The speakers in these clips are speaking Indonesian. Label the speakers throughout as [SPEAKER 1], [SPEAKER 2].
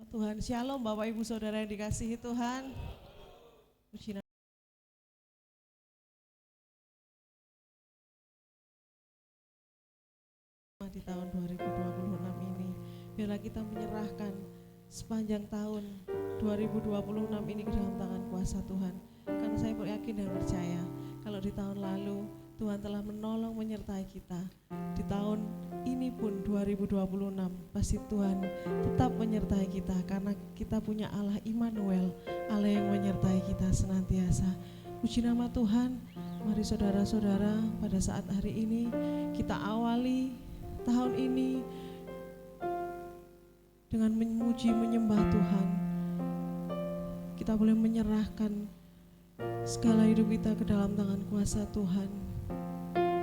[SPEAKER 1] Tuhan, shalom Bapak Ibu Saudara yang dikasihi Tuhan. Puji nama di tahun 2026 ini. Biarlah kita menyerahkan sepanjang tahun 2026 ini ke dalam tangan kuasa Tuhan. Karena saya yakin dan percaya kalau di tahun lalu Tuhan telah menolong menyertai kita. Di tahun ini pun 2026 pasti Tuhan tetap menyertai kita karena kita punya Allah Immanuel, Allah yang menyertai kita senantiasa. Puji nama Tuhan. Mari saudara-saudara, pada saat hari ini kita awali tahun ini dengan memuji menyembah Tuhan. Kita boleh menyerahkan segala hidup kita ke dalam tangan kuasa Tuhan.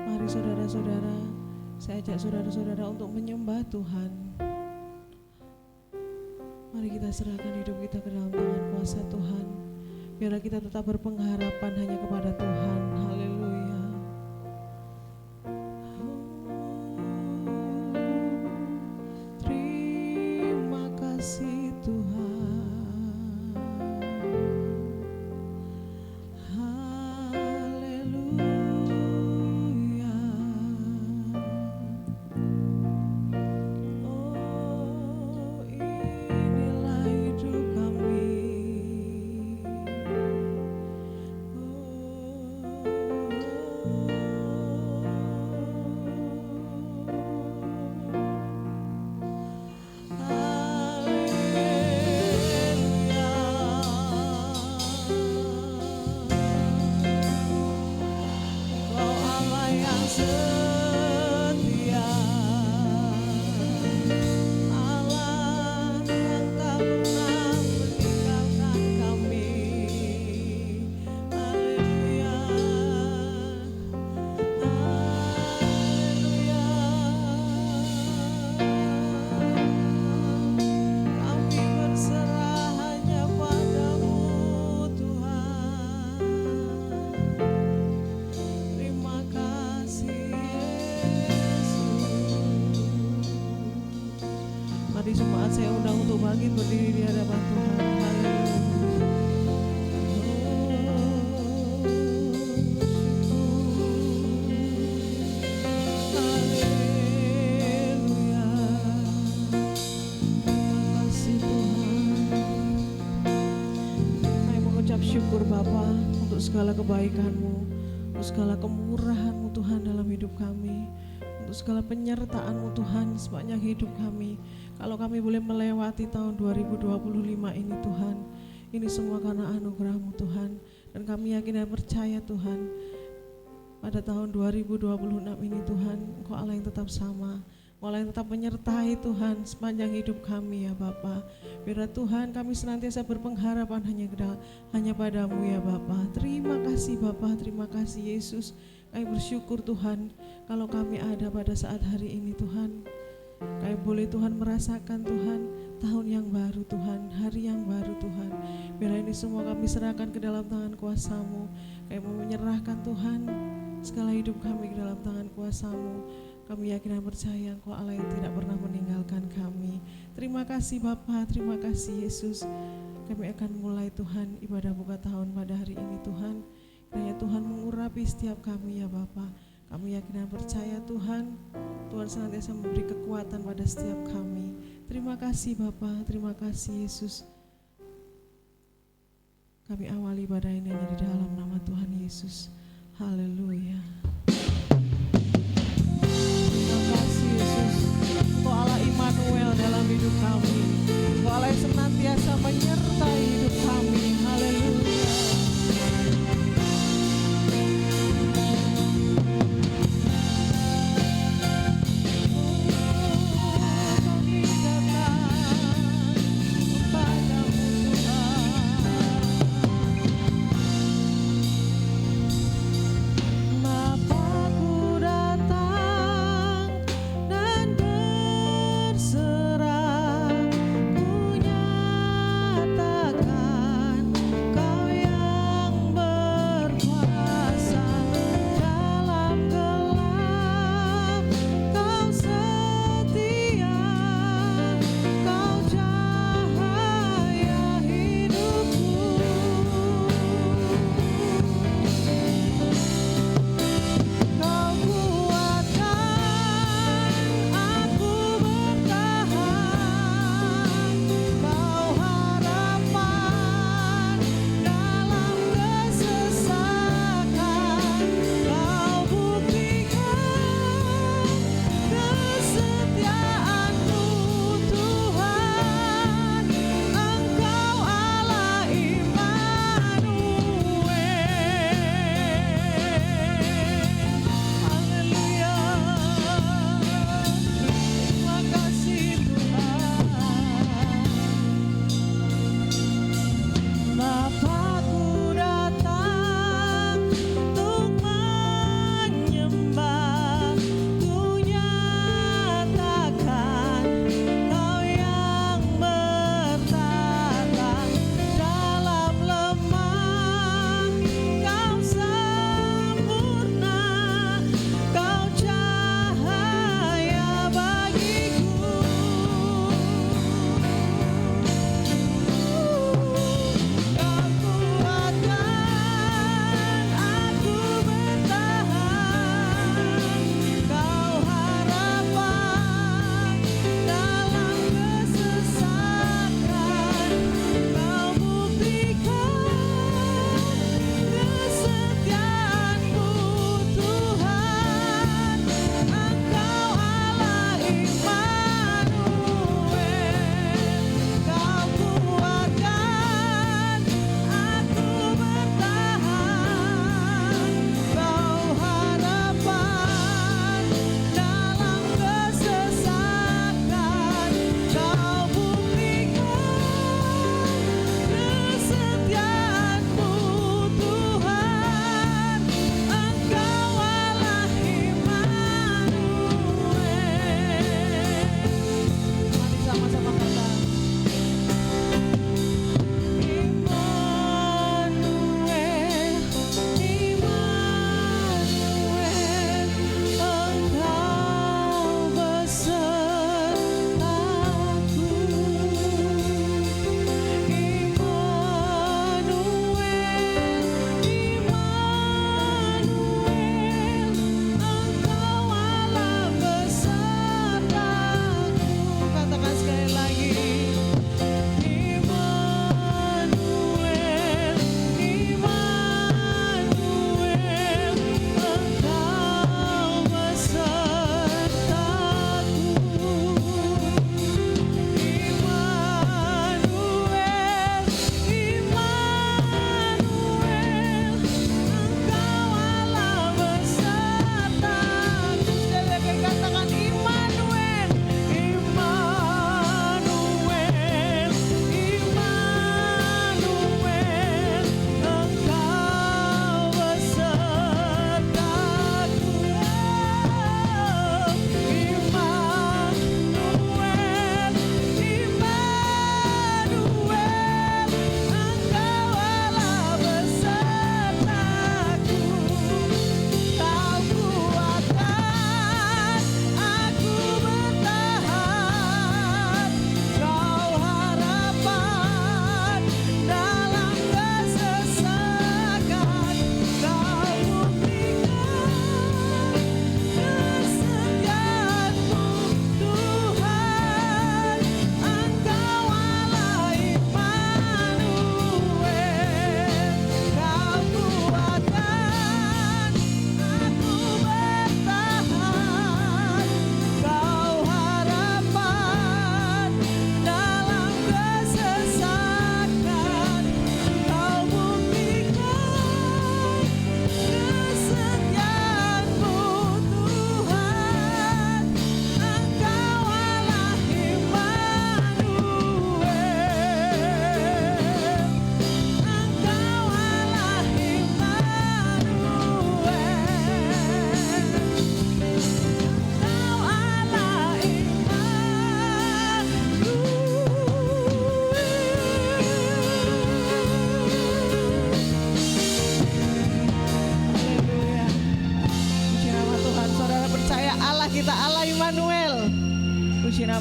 [SPEAKER 1] Mari saudara-saudara, saya ajak saudara-saudara untuk menyembah Tuhan. Mari kita serahkan hidup kita ke dalam tangan kuasa Tuhan. Biarlah kita tetap berpengharapan hanya kepada Tuhan. Haleluya. Terima kasih Tuhan. Mari jemaat saya undang untuk bangkit berdiri di hadapan Tuhan. Haleluya. Terima kasih Tuhan. Kami mengucap syukur Bapa untuk segala kebaikan-Mu, untuk segala kemurahan-Mu Tuhan dalam hidup kami, untuk segala penyertaan-Mu Tuhan sepanjang hidup kami. Kalau kami boleh melewati tahun 2025 ini Tuhan, ini semua karena anugerah-Mu Tuhan. Dan kami yakin dan percaya Tuhan, pada tahun 2026 ini Tuhan, Engkau Allah yang tetap sama, Engkau Allah yang tetap menyertai Tuhan sepanjang hidup kami ya Bapa. Biar Tuhan kami senantiasa berpengharapan hanya padamu ya Bapa. Terima kasih Bapa, terima kasih Yesus. Kami bersyukur Tuhan kalau kami ada pada saat hari ini Tuhan. Kami boleh Tuhan merasakan Tuhan tahun yang baru Tuhan, hari yang baru Tuhan. Biar ini semua kami serahkan ke dalam tangan kuasa-Mu. Kami mau menyerahkan Tuhan segala hidup kami ke dalam tangan kuasa-Mu. Kami yakin dan percaya Engkau Allah yang tidak pernah meninggalkan kami. Terima kasih Bapa, terima kasih Yesus. Kami akan mulai Tuhan ibadah buka tahun pada hari ini Tuhan. Kiranya Tuhan mengurapi setiap kami ya Bapa. Kami yakin dan percaya Tuhan, Tuhan senantiasa memberi kekuatan pada setiap kami. Terima kasih Bapa, terima kasih Yesus. Kami awali ibadah ini hanya di dalam nama Tuhan Yesus. Haleluya. Terima kasih Yesus. Engkau Allah Immanuel dalam hidup kami. Engkau Allah yang senantiasa menyertai hidup kami. Haleluya. My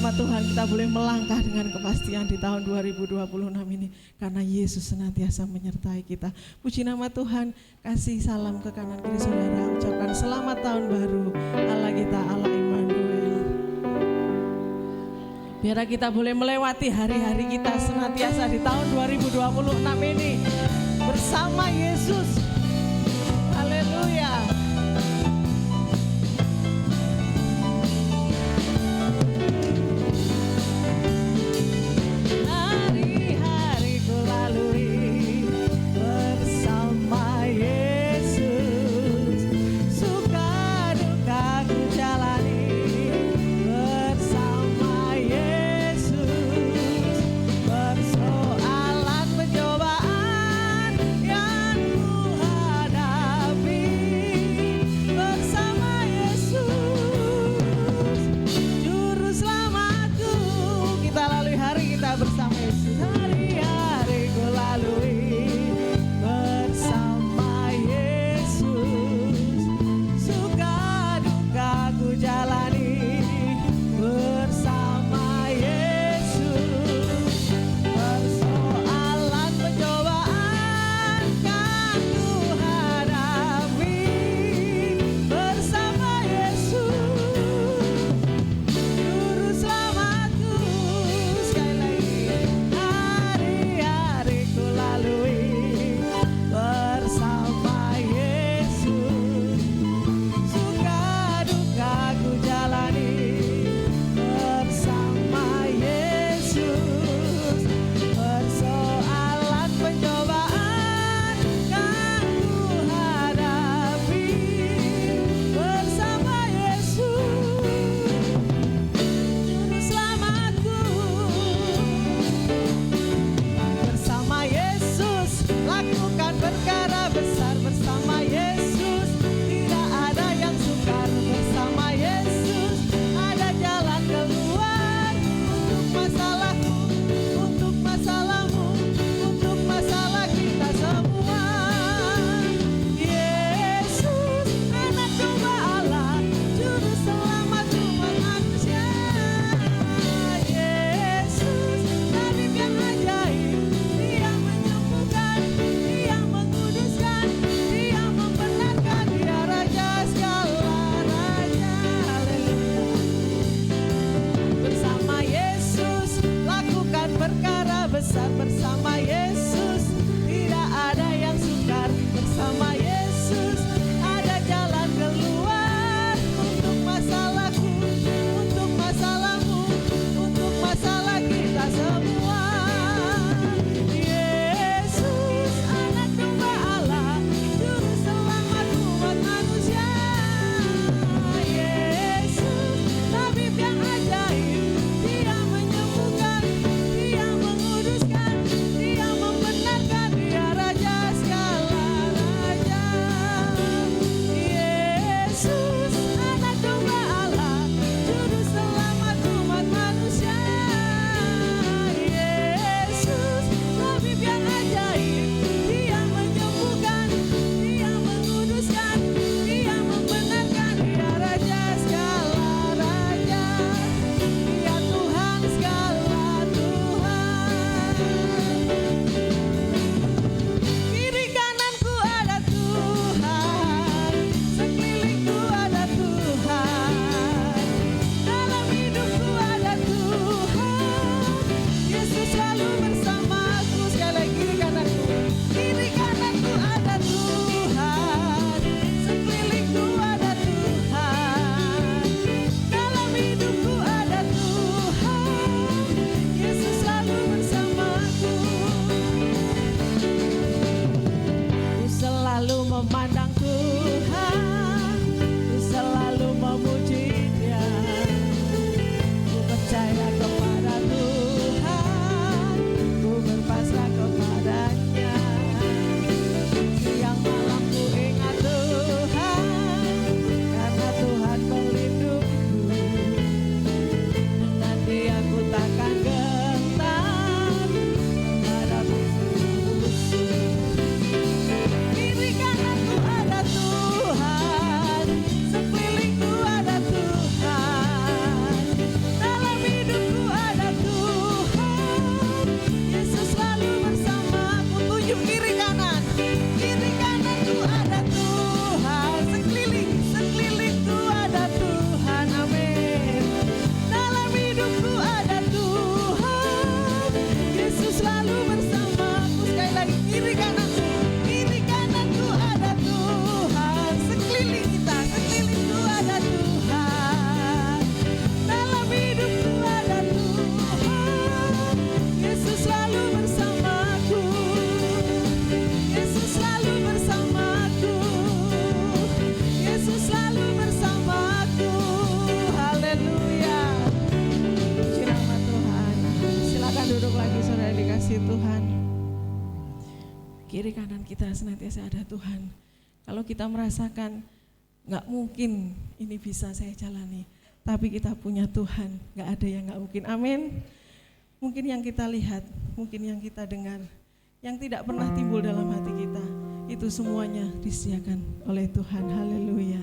[SPEAKER 1] nama Tuhan kita boleh melangkah dengan kepastian di tahun 2026 ini karena Yesus senantiasa menyertai kita. Puji nama Tuhan, kasih salam ke kanan kiri saudara, ucapkan selamat tahun baru Allah kita, Allah Immanuel. Biar kita boleh melewati hari-hari kita senantiasa di tahun 2026 ini bersama Yesus. Haleluya. puji Tuhan. Kiri kanan kita senantiasa ada Tuhan. Kalau kita merasakan nggak mungkin ini bisa saya jalani, tapi kita punya Tuhan, nggak ada yang nggak mungkin. Amin. Mungkin yang kita lihat, mungkin yang kita dengar, yang tidak pernah timbul dalam hati kita, itu semuanya disediakan oleh Tuhan. Haleluya.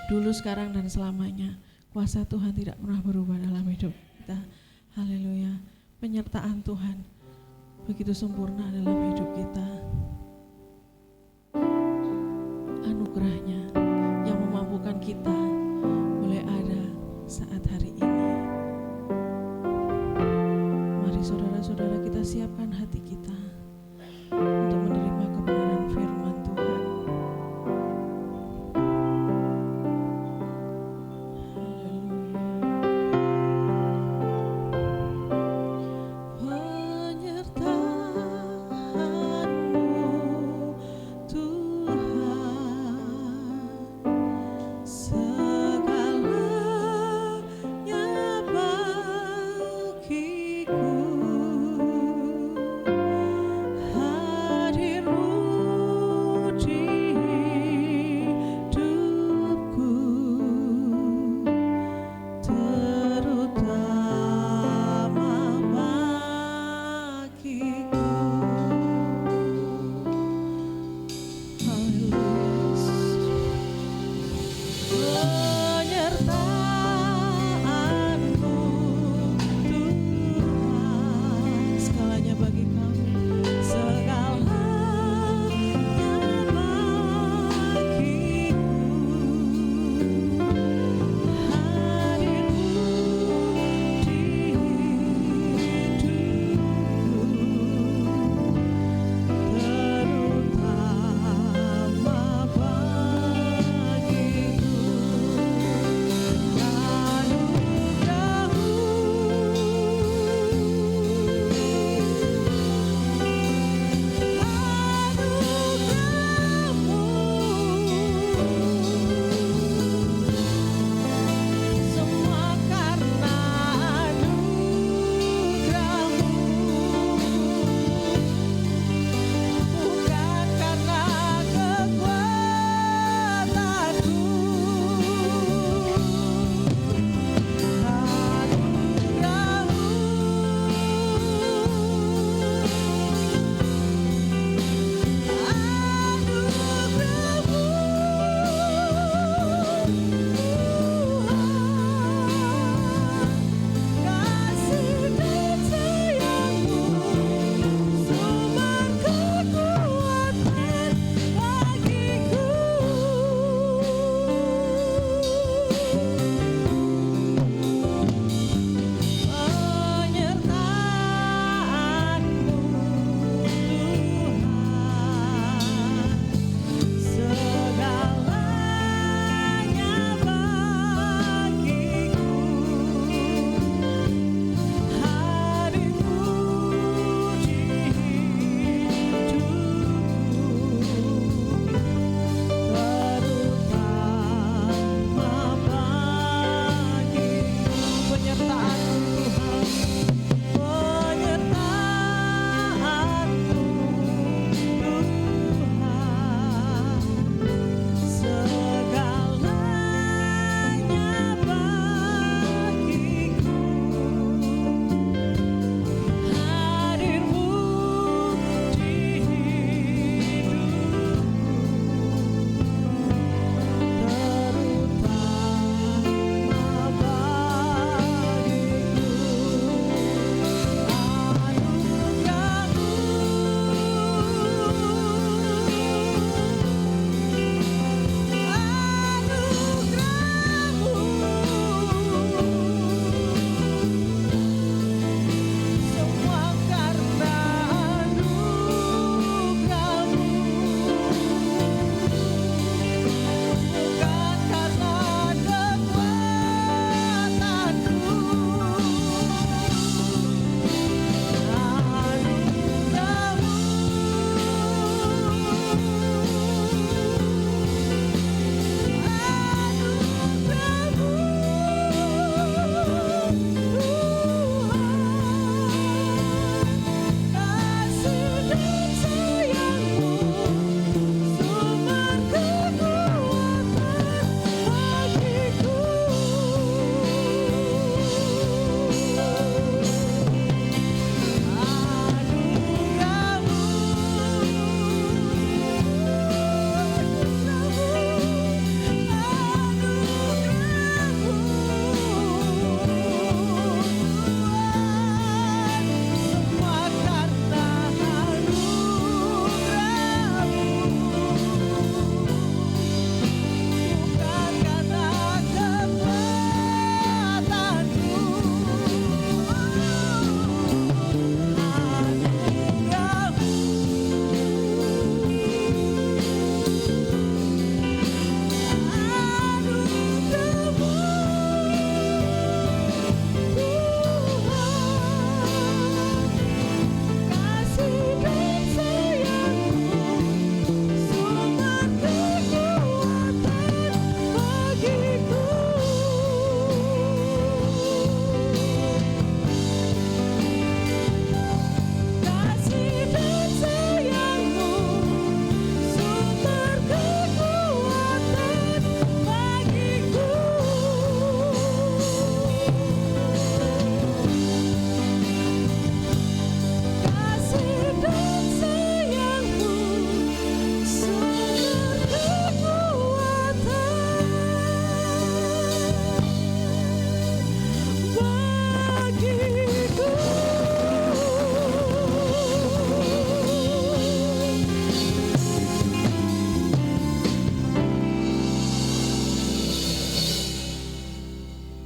[SPEAKER 1] Dulu, sekarang, dan selamanya. Kuasa Tuhan tidak pernah berubah dalam hidup kita. Haleluya. Penyertaan Tuhan begitu sempurna dalam hidup kita. Anugerahnya yang memampukan kita boleh ada saat hari ini. Mari saudara-saudara kita siapkan hati kita untuk menerima kebenaran firman Tuhan. Penyertaanmu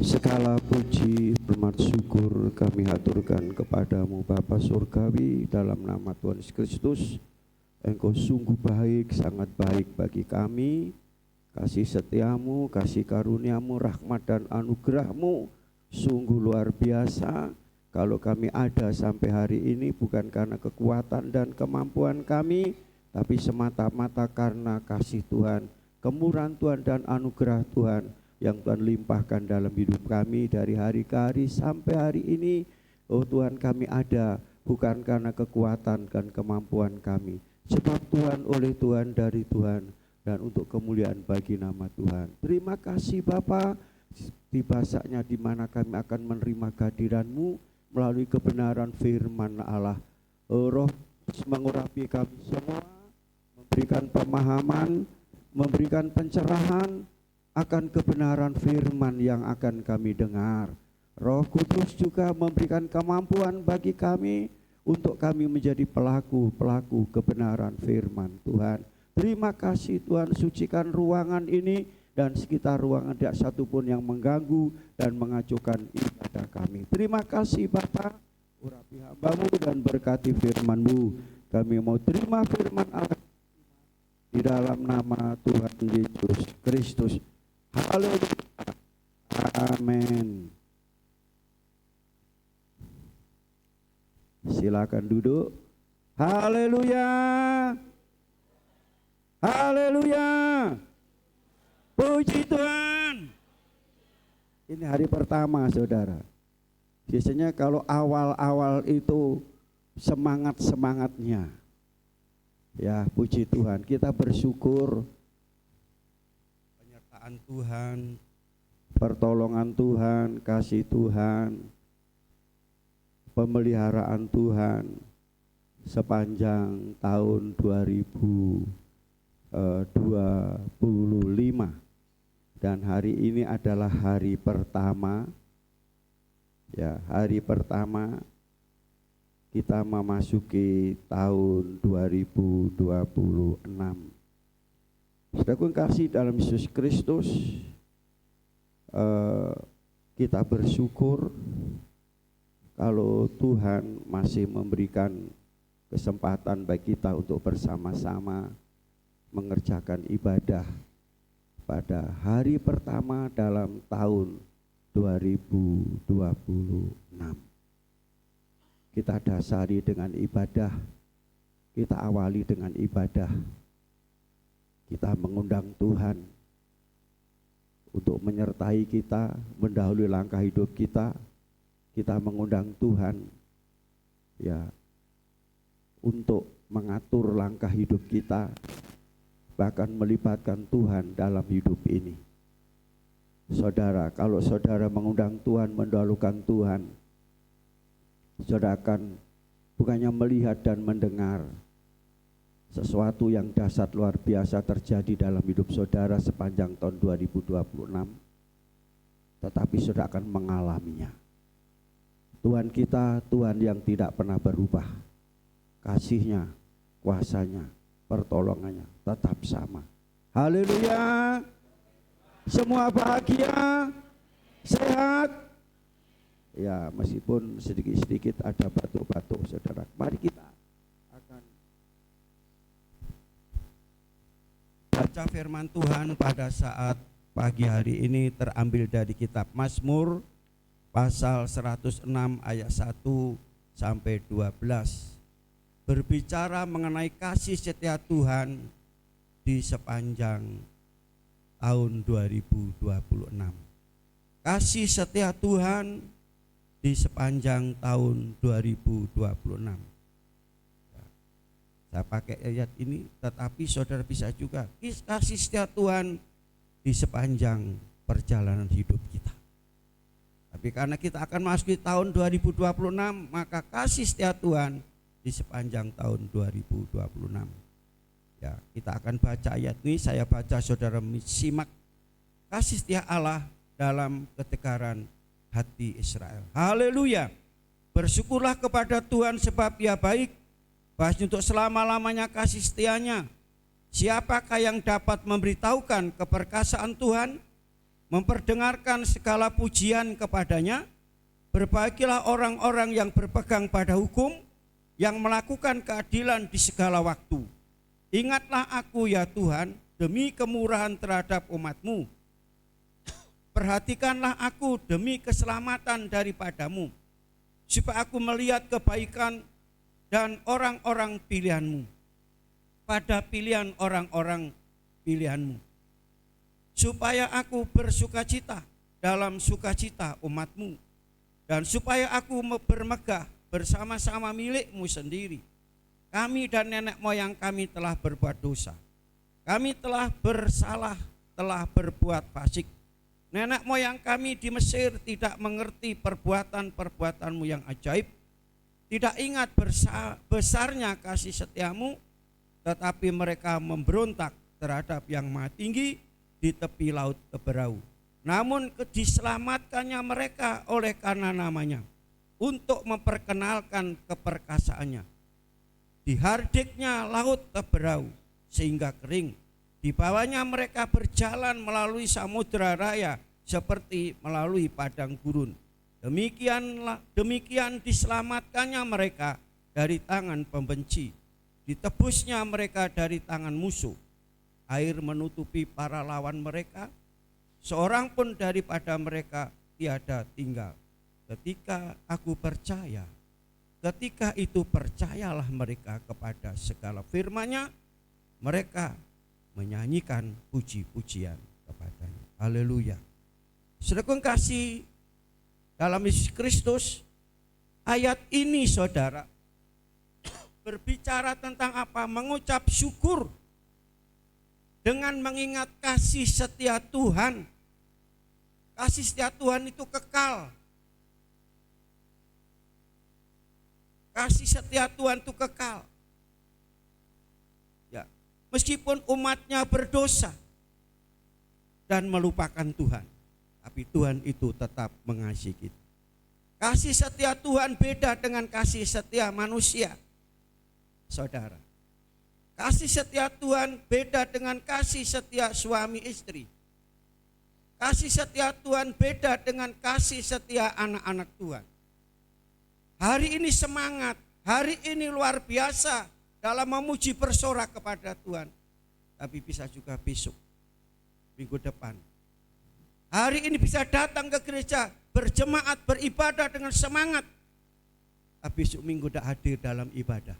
[SPEAKER 2] Segala puji, hormat, syukur kami haturkan kepadamu Bapa Surgawi dalam nama Tuhan Yesus Kristus. Engkau sungguh baik, sangat baik bagi kami. Kasih setiamu, kasih karuniamu, rahmat dan anugerahmu sungguh luar biasa. Kalau kami ada sampai hari ini bukan karena kekuatan dan kemampuan kami, tapi semata-mata karena kasih Tuhan, kemurahan Tuhan dan anugerah Tuhan yang Tuhan limpahkan dalam hidup kami dari hari ke hari sampai hari ini. Oh Tuhan, kami ada bukan karena kekuatan dan kemampuan kami, sebab Tuhan, oleh Tuhan, dari Tuhan, dan untuk kemuliaan bagi nama Tuhan. Terima kasih Bapa, tiba saatnya di mana kami akan menerima kehadiran-Mu melalui kebenaran firman Allah. Oh, Roh mengurapi kami semua, memberikan pemahaman, memberikan pencerahan akan kebenaran firman yang akan kami dengar. Roh Kudus juga memberikan kemampuan bagi kami untuk kami menjadi pelaku-pelaku kebenaran firman Tuhan. Terima kasih Tuhan, sucikan ruangan ini dan sekitar ruangan tidak satu pun yang mengganggu dan mengacaukan ibadah kami. Terima kasih Bapa, urapi hamba-Mu dan berkati firman-Mu. Kami mau terima firman Allah di dalam nama Tuhan Yesus Kristus. Haleluya. Amin. Silakan duduk. Haleluya. Haleluya. Puji Tuhan. Ini hari pertama saudara. Biasanya kalau awal-awal itu semangat-semangatnya. Ya, puji Tuhan. Kita bersyukur Tuhan, pertolongan Tuhan, kasih Tuhan, pemeliharaan Tuhan sepanjang tahun 2025 dan hari ini adalah hari pertama, ya, hari pertama kita memasuki tahun 2026. Saudaraku yang kasih dalam Yesus Kristus, kita bersyukur kalau Tuhan masih memberikan kesempatan bagi kita untuk bersama-sama mengerjakan ibadah pada hari pertama dalam tahun 2026. Kita dasari dengan ibadah, kita awali dengan ibadah. Kita mengundang Tuhan untuk menyertai kita, mendahului langkah hidup kita. Kita mengundang Tuhan ya untuk mengatur langkah hidup kita, bahkan melibatkan Tuhan dalam hidup ini. Saudara, kalau saudara mengundang Tuhan, mendahulukan Tuhan, saudara akan bukannya melihat dan mendengar sesuatu yang dahsyat luar biasa terjadi dalam hidup saudara sepanjang tahun 2026, tetapi saudara akan mengalaminya. Tuhan kita, Tuhan yang tidak pernah berubah. Kasih-Nya, kuasa-Nya, pertolongannya tetap sama. Haleluya. Semua bahagia, sehat. Ya, meskipun sedikit-sedikit ada batuk-batuk saudara. Mari kita akan baca firman Tuhan pada saat pagi hari ini, terambil dari kitab Mazmur pasal 106 ayat 1 sampai 12. Berbicara mengenai kasih setia Tuhan di sepanjang tahun 2026. Kasih setia Tuhan di sepanjang tahun 2026. Saya pakai ayat ini, tetapi saudara bisa juga kasih setia Tuhan di sepanjang perjalanan hidup kita. Tapi karena kita akan masuk di tahun 2026, maka kasih setia Tuhan di sepanjang tahun 2026. Ya, kita akan baca ayat ini, saya baca, saudara simak. Kasih setia Allah dalam ketegaran hati Israel. Haleluya. Bersyukurlah kepada Tuhan sebab Ia baik, bahkan untuk selama-lamanya kasih setianya. Siapakah yang dapat memberitahukan keperkasaan Tuhan?
[SPEAKER 3] memperdengarkan segala pujian kepadanya. Berbahagialah orang-orang yang berpegang pada hukum, yang melakukan keadilan di segala waktu. Ingatlah aku ya Tuhan, demi kemurahan terhadap umat-Mu. Perhatikanlah aku demi keselamatan daripadamu, supaya aku melihat kebaikan dan orang-orang pilihan-Mu, pada pilihan orang-orang pilihan-Mu, supaya aku bersukacita dalam sukacita umat-Mu, dan supaya aku bermegah bersama-sama milik-Mu sendiri. Kami dan nenek moyang kami telah berbuat dosa, kami telah bersalah, telah berbuat fasik. Nenek moyang kami di Mesir tidak mengerti perbuatan-perbuatan-Mu yang ajaib, tidak ingat besarnya kasih setia-Mu, tetapi mereka memberontak terhadap yang Maha Tinggi di tepi laut Keberau. Namun diselamatkannya mereka oleh karena namanya, untuk memperkenalkan keperkasaannya. Dihardiknya laut Keberau sehingga kering. Di bawahnya mereka berjalan melalui samudera raya seperti melalui padang gurun. Demikian diselamatkannya mereka dari tangan pembenci. Ditebusnya mereka dari tangan musuh. Air menutupi para lawan mereka, seorang pun daripada mereka tiada tinggal. Ketika aku percaya, ketika itu percayalah mereka kepada segala firman-Nya, mereka menyanyikan puji-pujian kepadanya. Haleluya. Saudara kasih dalam Yesus Kristus, ayat ini saudara berbicara tentang apa? Mengucap syukur dengan mengingat kasih setia Tuhan. Kasih setia Tuhan itu kekal. Kasih setia Tuhan itu kekal. Ya, meskipun umatnya berdosa dan melupakan Tuhan, tapi Tuhan itu tetap mengasihi kita. Kasih setia Tuhan beda dengan kasih setia manusia, saudara. Kasih setia Tuhan beda dengan kasih setia suami istri. Kasih setia Tuhan beda dengan kasih setia anak-anak Tuhan. Hari ini semangat, hari ini luar biasa dalam memuji bersorak kepada Tuhan. Tapi bisa juga besok, minggu depan. Hari ini bisa datang ke gereja, berjemaat, beribadah dengan semangat. Tapi besok minggu tidak hadir dalam ibadah.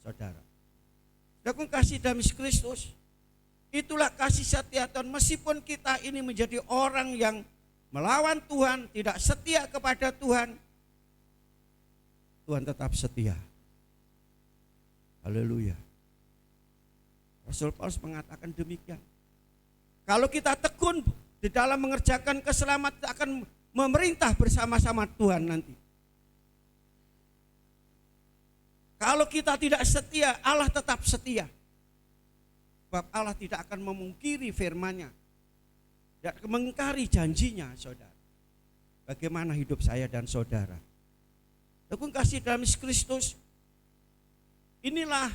[SPEAKER 3] Saudara, saudara kasih dalam Yesus Kristus, itulah kasih setia Tuhan. Meskipun kita ini menjadi orang yang melawan Tuhan, tidak setia kepada Tuhan, Tuhan tetap setia. Haleluya. Rasul Paulus mengatakan demikian. Kalau kita tekun di dalam mengerjakan keselamatan, akan memerintah bersama-sama Tuhan nanti. Kalau kita tidak setia, Allah tetap setia. Sebab Allah tidak akan memungkiri firman-Nya, tidak akan mengingkari janjinya, saudara. Bagaimana hidup saya dan saudara? Aku kasih dalam Yesus Kristus, inilah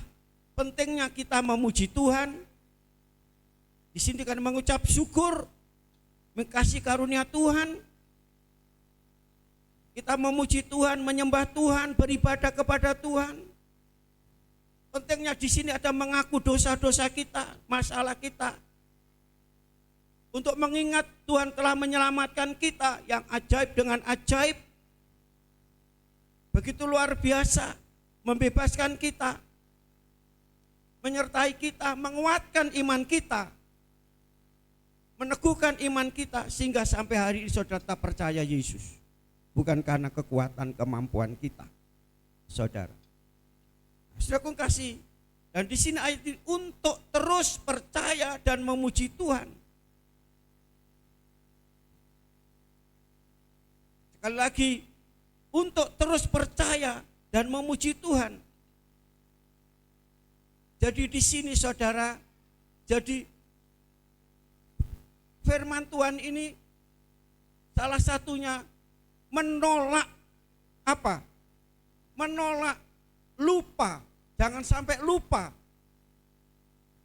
[SPEAKER 3] pentingnya kita memuji Tuhan. Di sini kan mengucap syukur, mengasihi karunia Tuhan. Kita memuji Tuhan, menyembah Tuhan, beribadah kepada Tuhan. Pentingnya di sini ada mengaku dosa-dosa kita, masalah kita. Untuk mengingat Tuhan telah menyelamatkan kita yang ajaib dengan ajaib. Begitu luar biasa, membebaskan kita, menyertai kita, menguatkan iman kita, meneguhkan iman kita, sehingga sampai hari ini saudara tetap percaya Yesus. Bukan karena kekuatan kemampuan kita, saudara. Saudara kasih, dan di sini ayat ini untuk terus percaya dan memuji Tuhan. Sekali lagi, untuk terus percaya dan memuji Tuhan. Jadi di sini saudara, jadi firman Tuhan ini salah satunya menolak apa? Menolak lupa. Jangan sampai lupa.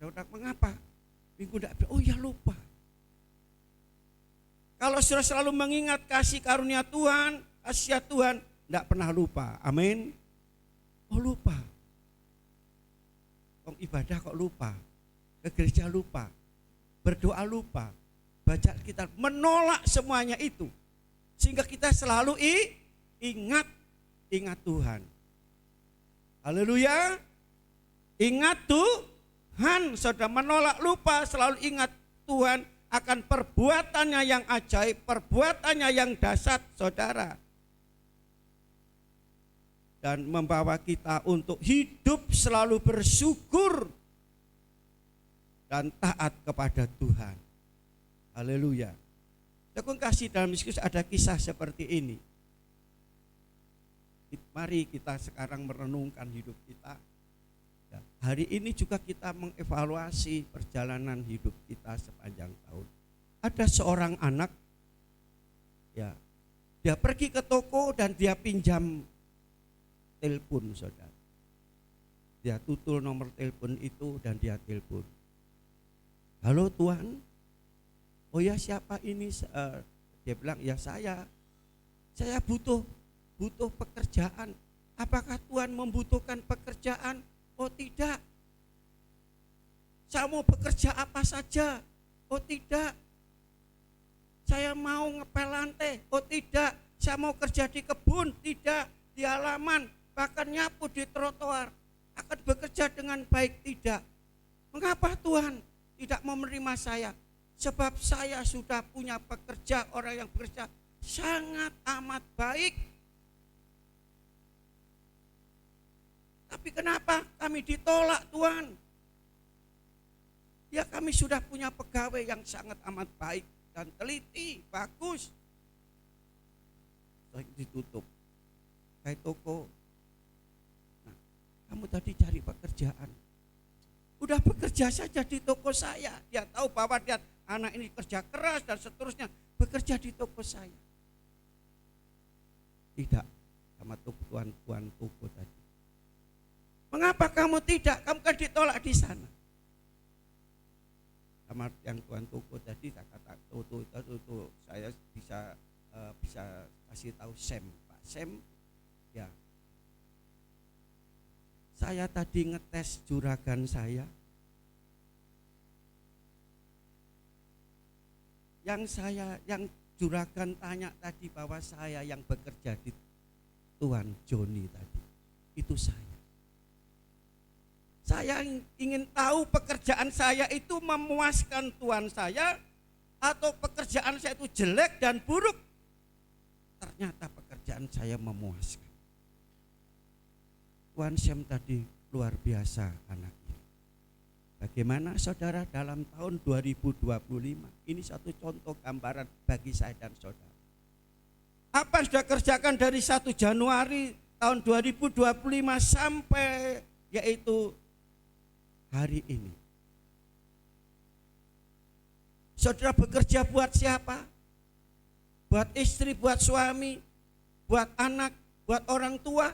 [SPEAKER 3] Saudara, mengapa? Minggu tidak, oh ya lupa. Kalau saudara selalu mengingat kasih karunia Tuhan, kasih Tuhan, tidak pernah lupa. Amin. Oh lupa. Ibadah kok lupa. Ke gereja lupa. Berdoa lupa. Baca Alkitab, menolak semuanya itu. Sehingga kita selalu ingat Tuhan. Haleluya. Ingat Tuhan, saudara, menolak lupa, selalu ingat Tuhan akan perbuatannya yang ajaib, perbuatannya yang dahsyat, saudara. Dan membawa kita untuk hidup selalu bersyukur dan taat kepada Tuhan. Haleluya. Saya kasih dalam Yesus ada kisah seperti ini. Mari kita sekarang merenungkan hidup kita. Ya, hari ini juga kita mengevaluasi perjalanan hidup kita sepanjang tahun. Ada seorang anak, ya, dia pergi ke toko dan dia pinjam telepon, saudara. Dia tutul nomor telepon itu dan dia telepon. Halo Tuan, oh ya siapa ini? Dia bilang ya saya butuh pekerjaan. Apakah Tuhan membutuhkan pekerjaan? Oh tidak. Saya mau bekerja apa saja? Oh tidak. Saya mau ngepel lantai? Oh tidak. Saya mau kerja di kebun? Tidak. Di halaman, bahkan nyapu di trotoar. Akan bekerja dengan baik? Tidak. Mengapa Tuhan tidak mau menerima saya? Sebab saya sudah punya pekerja, orang yang bekerja sangat amat baik. Tapi kenapa kami ditolak Tuhan? Ya kami sudah punya pegawai yang sangat amat baik dan teliti, bagus. Ditutup kayak toko. Nah, kamu tadi cari pekerjaan. Udah bekerja saja di toko saya. Dia tahu bahwa dia anak ini kerja keras dan seterusnya, bekerja di toko saya. Tidak, sama tuan toko tadi. Mengapa kamu tidak? Kamu kan ditolak di sana. Sama yang tuan toko tadi, tak kata tuh saya bisa kasih tahu Sam, Pak Sam, ya. Saya tadi ngetes juragan saya. Yang juragan tanya tadi bahwa saya yang bekerja di Tuan Joni tadi. Itu saya. Saya ingin tahu pekerjaan saya itu memuaskan Tuhan saya atau pekerjaan saya itu jelek dan buruk. Ternyata pekerjaan saya memuaskan. Tuan Sam tadi luar biasa anak ini. Bagaimana saudara dalam tahun 2025? Ini satu contoh gambaran bagi saya dan saudara. Apa yang sudah kerjakan dari 1 Januari tahun 2025 sampai yaitu hari ini? Saudara bekerja buat siapa? Buat istri, buat suami, buat anak, buat orang tua.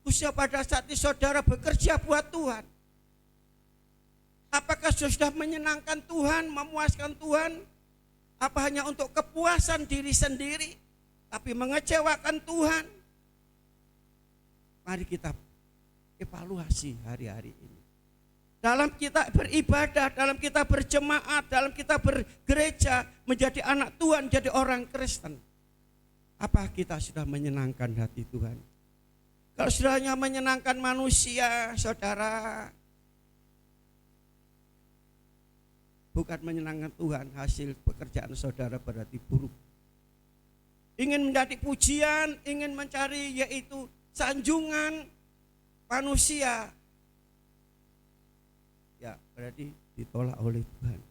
[SPEAKER 3] Khususnya pada saat ini saudara bekerja buat Tuhan. Apakah sudah menyenangkan Tuhan, memuaskan Tuhan? Apa hanya untuk kepuasan diri sendiri, tapi mengecewakan Tuhan? Mari kita evaluasi hari-hari ini. Dalam kita beribadah, dalam kita berjemaat, dalam kita bergereja, menjadi anak Tuhan, jadi orang Kristen. Apa kita sudah menyenangkan hati Tuhan? Kalau sudah hanya menyenangkan manusia, saudara, bukan menyenangkan Tuhan, hasil pekerjaan saudara berarti buruk. Ingin menjadi pujian, ingin mencari yaitu sanjungan manusia, ya berarti ditolak oleh Tuhan.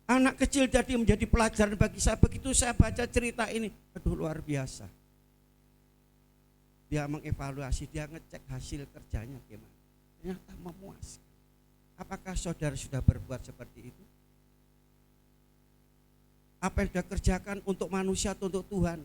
[SPEAKER 3] Anak kecil jadi menjadi pelajaran bagi saya. Begitu saya baca cerita ini, aduh luar biasa. Dia mengevaluasi, dia ngecek hasil kerjanya gimana. Ternyata memuaskan. Apakah saudara sudah berbuat seperti itu? Apa yang sudah kerjakan untuk manusia atau untuk Tuhan?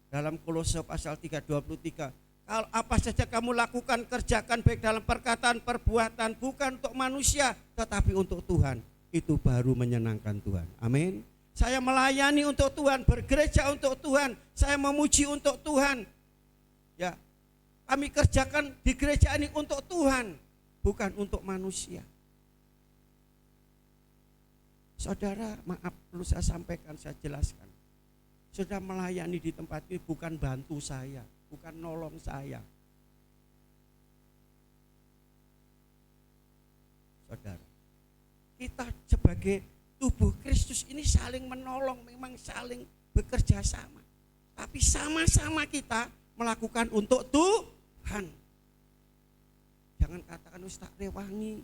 [SPEAKER 3] Dalam Kolose pasal 3:23, kalau apa saja kamu lakukan, kerjakan baik dalam perkataan, perbuatan, bukan untuk manusia, tetapi untuk Tuhan. Itu baru menyenangkan Tuhan. Amin. Saya melayani untuk Tuhan, bergereja untuk Tuhan, saya memuji untuk Tuhan. Ya, kami kerjakan di gereja ini untuk Tuhan, bukan untuk manusia. Saudara, maaf perlu saya sampaikan, saya jelaskan. Saudara melayani di tempat ini bukan bantu saya, bukan nolong saya. Saudara, kita sebagai tubuh Kristus ini saling menolong, memang saling bekerja sama. Tapi sama-sama kita melakukan untuk Tuhan. Jangan katakan tak rewangi,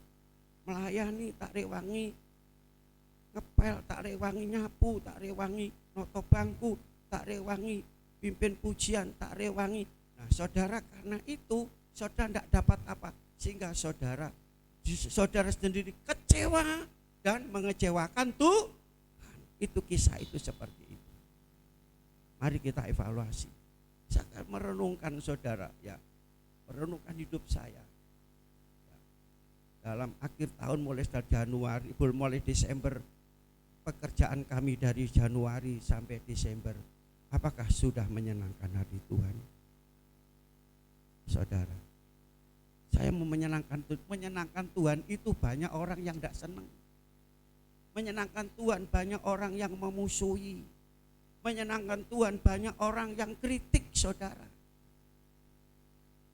[SPEAKER 3] melayani tak rewangi, ngepel tak rewangi, nyapu tak rewangi, noto bangku tak rewangi, pimpin pujian tak rewangi. Nah saudara, karena itu saudara tidak dapat apa, sehingga saudara sendiri kecewa dan mengecewakan Tuhan. Itu kisah itu seperti itu. Mari kita evaluasi. Saya akan merenungkan saudara, ya, merenungkan hidup saya. Ya. Dalam akhir tahun mulai dari Januari, mulai Desember, pekerjaan kami dari Januari sampai Desember, apakah sudah menyenangkan hati Tuhan? Saudara, saya mau menyenangkan Tuhan itu banyak orang yang tidak senang. Menyenangkan Tuhan banyak orang yang memusuhi. Menyenangkan Tuhan banyak orang yang kritik saudara.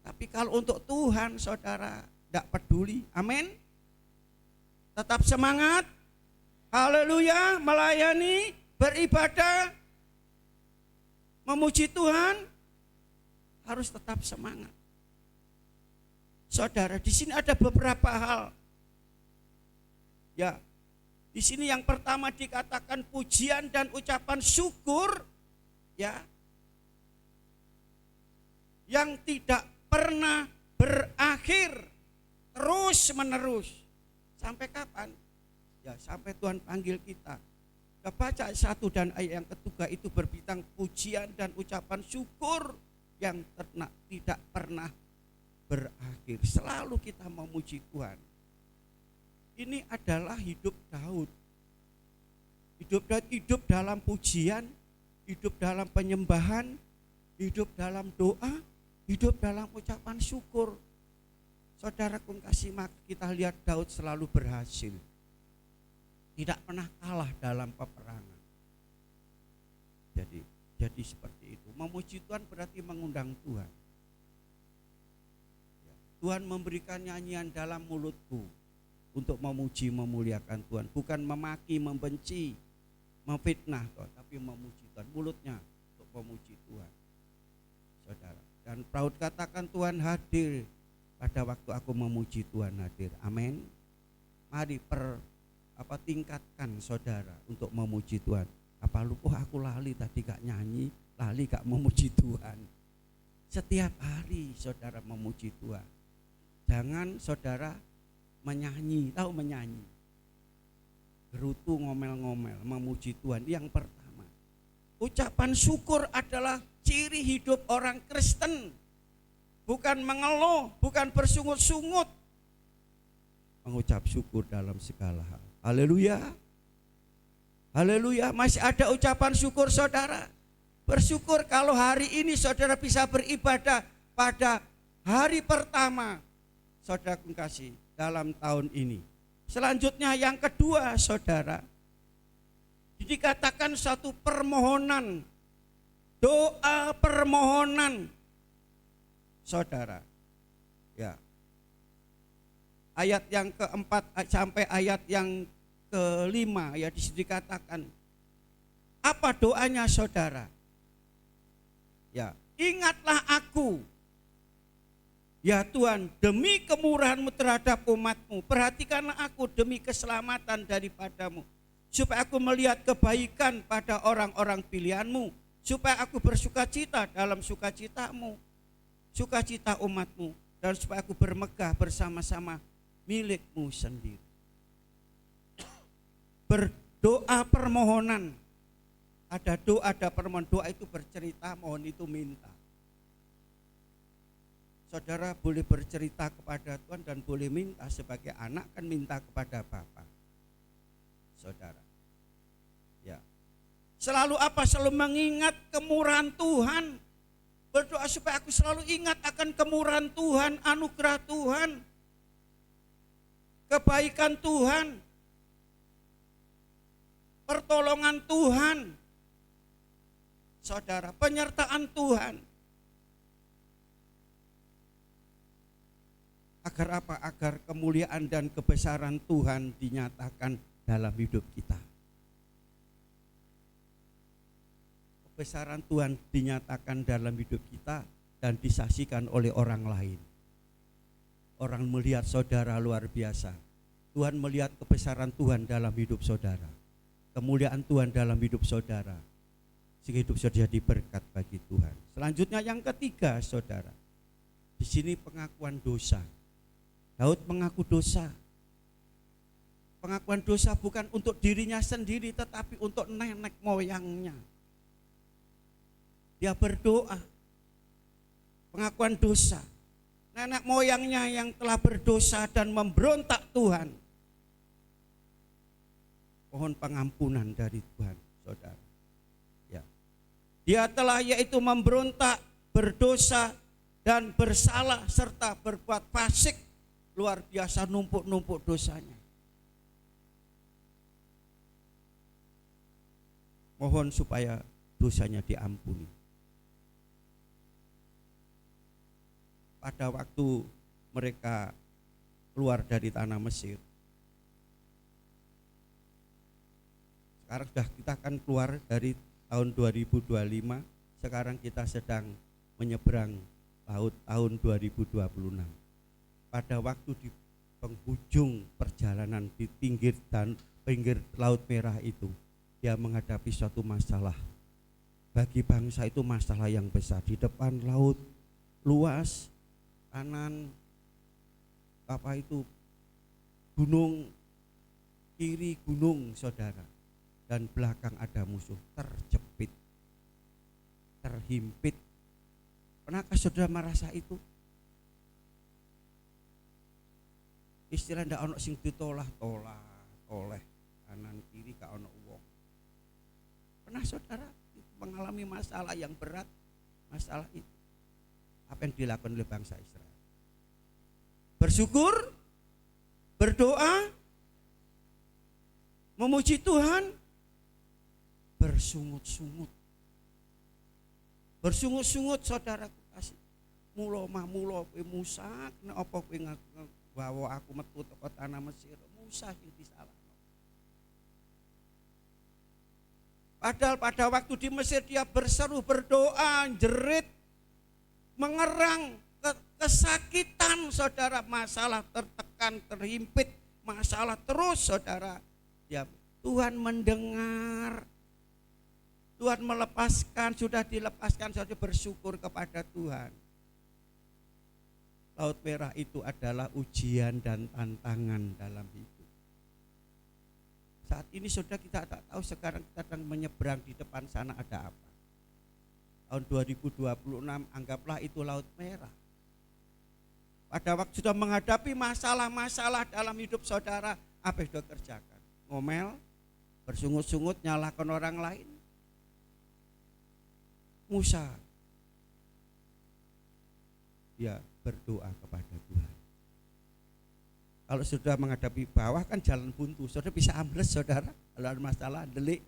[SPEAKER 3] Tapi kalau untuk Tuhan saudara tidak peduli. Amin. Tetap semangat. Haleluya, melayani, beribadah, memuji Tuhan, harus tetap semangat. Saudara, di sini ada beberapa hal. Ya, di sini yang pertama dikatakan pujian dan ucapan syukur, ya, yang tidak pernah berakhir, terus menerus. Sampai kapan? Ya, sampai Tuhan panggil kita. Kita baca 1 dan ayat yang ketiga itu berbintang pujian dan ucapan syukur yang tidak pernah berakhir. Selalu kita memuji Tuhan. Ini adalah hidup Daud. Hidup Daud hidup dalam pujian, hidup dalam penyembahan, hidup dalam doa, hidup dalam ucapan syukur. Saudara kasih, maka kita lihat Daud selalu berhasil. Tidak pernah kalah dalam peperangan. Jadi seperti itu. Memuji Tuhan berarti mengundang Tuhan. Tuhan memberikan nyanyian dalam mulutku untuk memuji, memuliakan Tuhan. Bukan memaki, membenci, memfitnah, tapi memuji Tuhan. Mulutnya untuk memuji Tuhan. Saudara. Dan Daud katakan Tuhan hadir pada waktu aku memuji Tuhan hadir. Amin. Mari tingkatkan saudara untuk memuji Tuhan. Apa lupa aku lali tadi gak nyanyi, lali gak memuji Tuhan. Setiap hari saudara memuji Tuhan. Jangan saudara menyanyi, tahu menyanyi, gerutu ngomel-ngomel, memuji Tuhan. Yang pertama, ucapan syukur adalah ciri hidup orang Kristen. Bukan mengeluh, bukan bersungut-sungut. Mengucap syukur dalam segala hal. Haleluya. Haleluya, masih ada ucapan syukur saudara. Bersyukur kalau hari ini saudara bisa beribadah pada hari pertama saudara kasih dalam tahun ini. Selanjutnya yang kedua saudara, dikatakan satu permohonan, doa permohonan saudara. Ya. Ayat yang keempat sampai ayat yang kelima ya dikatakan apa doanya saudara? Ya, ingatlah aku ya Tuhan demi kemurahan-Mu terhadap umat-Mu, perhatikanlah aku demi keselamatan daripadamu, supaya aku melihat kebaikan pada orang-orang pilihan-Mu, supaya aku bersukacita dalam sukacita-Mu, sukacita umat-Mu, dan supaya aku bermegah bersama-sama milik-Mu sendiri. Berdoa permohonan, ada doa, ada permohonan. Doa itu bercerita, mohon itu minta. Saudara boleh bercerita kepada Tuhan dan boleh minta. Sebagai anak kan minta kepada Bapa. Saudara, ya, Selalu apa? Selalu mengingat kemurahan Tuhan. Berdoa supaya aku selalu ingat akan kemurahan Tuhan, anugerah Tuhan, kebaikan Tuhan, pertolongan Tuhan, saudara, penyertaan Tuhan. Agar apa? Agar kemuliaan dan kebesaran Tuhan dinyatakan dalam hidup kita. Kebesaran Tuhan dinyatakan dalam hidup kita dan disaksikan oleh orang lain. Orang melihat saudara luar biasa. Tuhan melihat kebesaran Tuhan dalam hidup saudara. Kemuliaan Tuhan dalam hidup saudara. Sehingga hidup saudara jadi berkat bagi Tuhan. Selanjutnya yang ketiga, saudara. Di sini pengakuan dosa. Daud mengaku dosa. Pengakuan dosa bukan untuk dirinya sendiri tetapi untuk nenek moyangnya. Dia berdoa, pengakuan dosa. Nenek moyangnya yang telah berdosa dan memberontak Tuhan. Mohon pengampunan dari Tuhan, saudara. Ya. Dia telah yaitu memberontak, berdosa, dan bersalah serta berbuat fasik. Luar biasa numpuk-numpuk dosanya. Mohon supaya dosanya diampuni. Pada waktu mereka keluar dari tanah Mesir, sekarang sudah kita akan keluar dari tahun 2025, sekarang kita sedang menyeberang laut tahun 2026. Pada waktu di penghujung perjalanan di pinggir Laut Merah itu, dia menghadapi suatu masalah. Bagi bangsa itu masalah yang besar. Di depan laut luas, kanan gunung, kiri gunung, saudara, dan belakang ada musuh, terjepit, terhimpit. Pernahkah saudara merasa itu? Istilah ndak ono sing ditolah-tolah oleh kanan kiri gak ono wong. Pernah saudara mengalami masalah yang berat, masalah itu? Apa yang dilakukan oleh bangsa Israel? Bersyukur, berdoa, memuji Tuhan, bersungut-sungut. Bersungut-sungut, saudaraku kasih. Mulo kowe Musa, kena apa kowe bawa aku metu teko tanah Mesir? Musa sing disalahno. Padahal pada waktu di Mesir dia berseru, berdoa, jerit, mengerang, kesakitan, saudara, masalah, tertekan, terhimpit, masalah terus, saudara. Ya, Tuhan mendengar, Tuhan melepaskan, sudah dilepaskan, saudara bersyukur kepada Tuhan. Laut Merah itu adalah ujian dan tantangan dalam hidup. Saat ini saudara kita tak tahu, sekarang kita sedang menyeberang, di depan sana ada apa. Tahun 2026 anggaplah itu Laut Merah. Pada waktu sudah menghadapi masalah-masalah dalam hidup saudara, apa yang sudah kerjakan? Ngomel, bersungut-sungut, nyalahkan orang lain. Musa, dia berdoa kepada Tuhan. Kalau sudah menghadapi bawah kan jalan buntu, saudara bisa ambles, saudara. Kalau ada masalah, delik.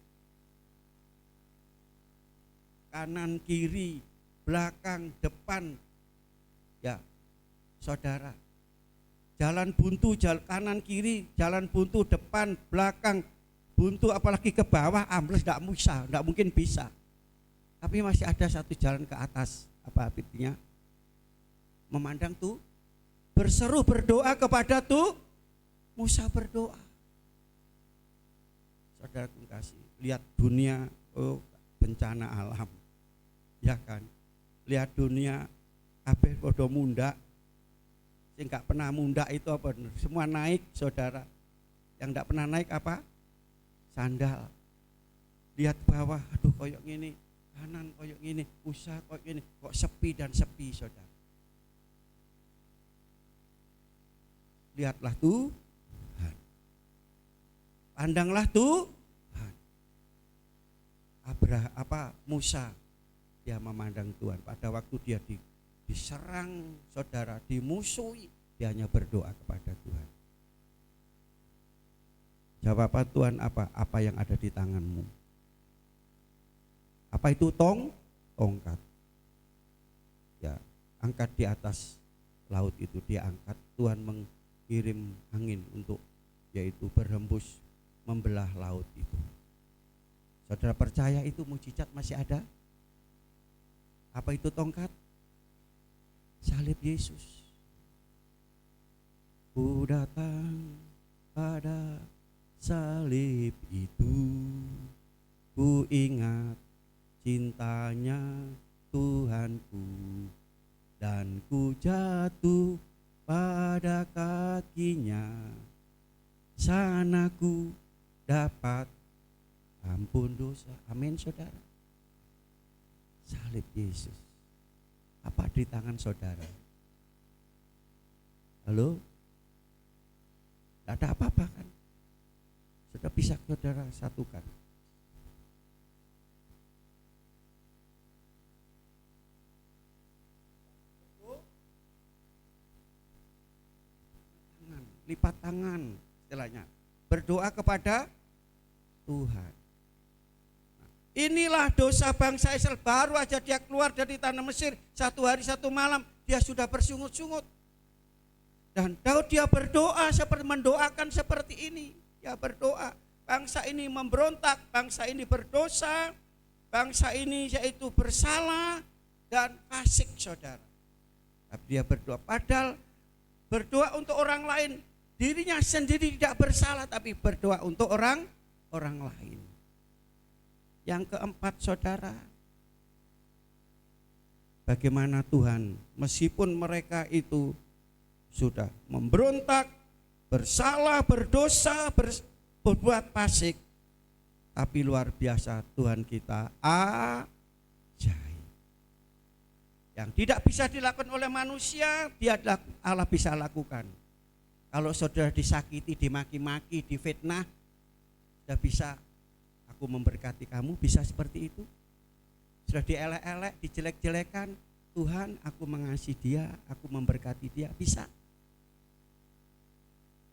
[SPEAKER 3] Kanan, kiri, belakang, depan, ya saudara, jalan buntu, jalan kanan kiri, jalan buntu, depan, belakang, buntu, apalagi ke bawah, ambles, tidak mungkin bisa. Tapi masih ada satu jalan ke atas. Apa artinya? Memandang tuh, berseru, berdoa kepada tuh, Musa berdoa. Saudara kasih, lihat dunia, oh bencana alam, ya kan? Lihat dunia, kabeh podo munda, sing gak pernah munda itu apa? Semua naik, saudara. Yang gak pernah naik apa? Sandal. Lihat bawah, aduh koyok gini, kanan koyok gini, Musa koyok gini, kok sepi dan sepi, saudara. Lihatlah Tuhan, pandanglah Tuhan. Musa, dia memandang Tuhan. Pada waktu dia diserang saudara, dimusuhi, dia hanya berdoa kepada Tuhan. Jawaban Tuhan apa? Apa yang ada di tanganmu? Apa itu tongkat? Ya, angkat di atas laut itu, dia angkat. Tuhan mengirim angin untuk yaitu berhembus membelah laut itu. Saudara percaya itu mujizat masih ada? Apa itu tongkat? Salib Yesus. Ku datang pada salib itu, ku ingat cintanya Tuhanku, dan ku jatuh pada kakinya. Sana ku dapat ampun dosa. Amin saudara. Salib Yesus. Apa di tangan saudara? Halo? Tidak ada apa-apa kan? Sudah bisa saudara satukan. Lipat tangan istilahnya. Berdoa kepada Tuhan. Inilah dosa bangsa Israel. Baru aja dia keluar dari tanah Mesir, 1 hari 1 malam dia sudah bersungut-sungut. Dan Daud dia berdoa seperti mendoakan seperti ini. Dia berdoa, bangsa ini memberontak, bangsa ini berdosa, bangsa ini yaitu bersalah dan fasik saudara. Tapi dia berdoa, padahal berdoa untuk orang lain, dirinya sendiri tidak bersalah, tapi berdoa untuk orang lain. Yang keempat saudara, bagaimana Tuhan meskipun mereka itu sudah memberontak, bersalah, berdosa, berbuat fasik, tapi luar biasa Tuhan kita ajaib. Yang tidak bisa dilakukan oleh manusia, Allah bisa lakukan. Kalau saudara disakiti, dimaki-maki, difitnah, sudah bisa aku memberkati kamu, bisa seperti itu. Sudah dielek-elek, dijelek-jelekan, Tuhan aku mengasihi dia, aku memberkati dia, bisa.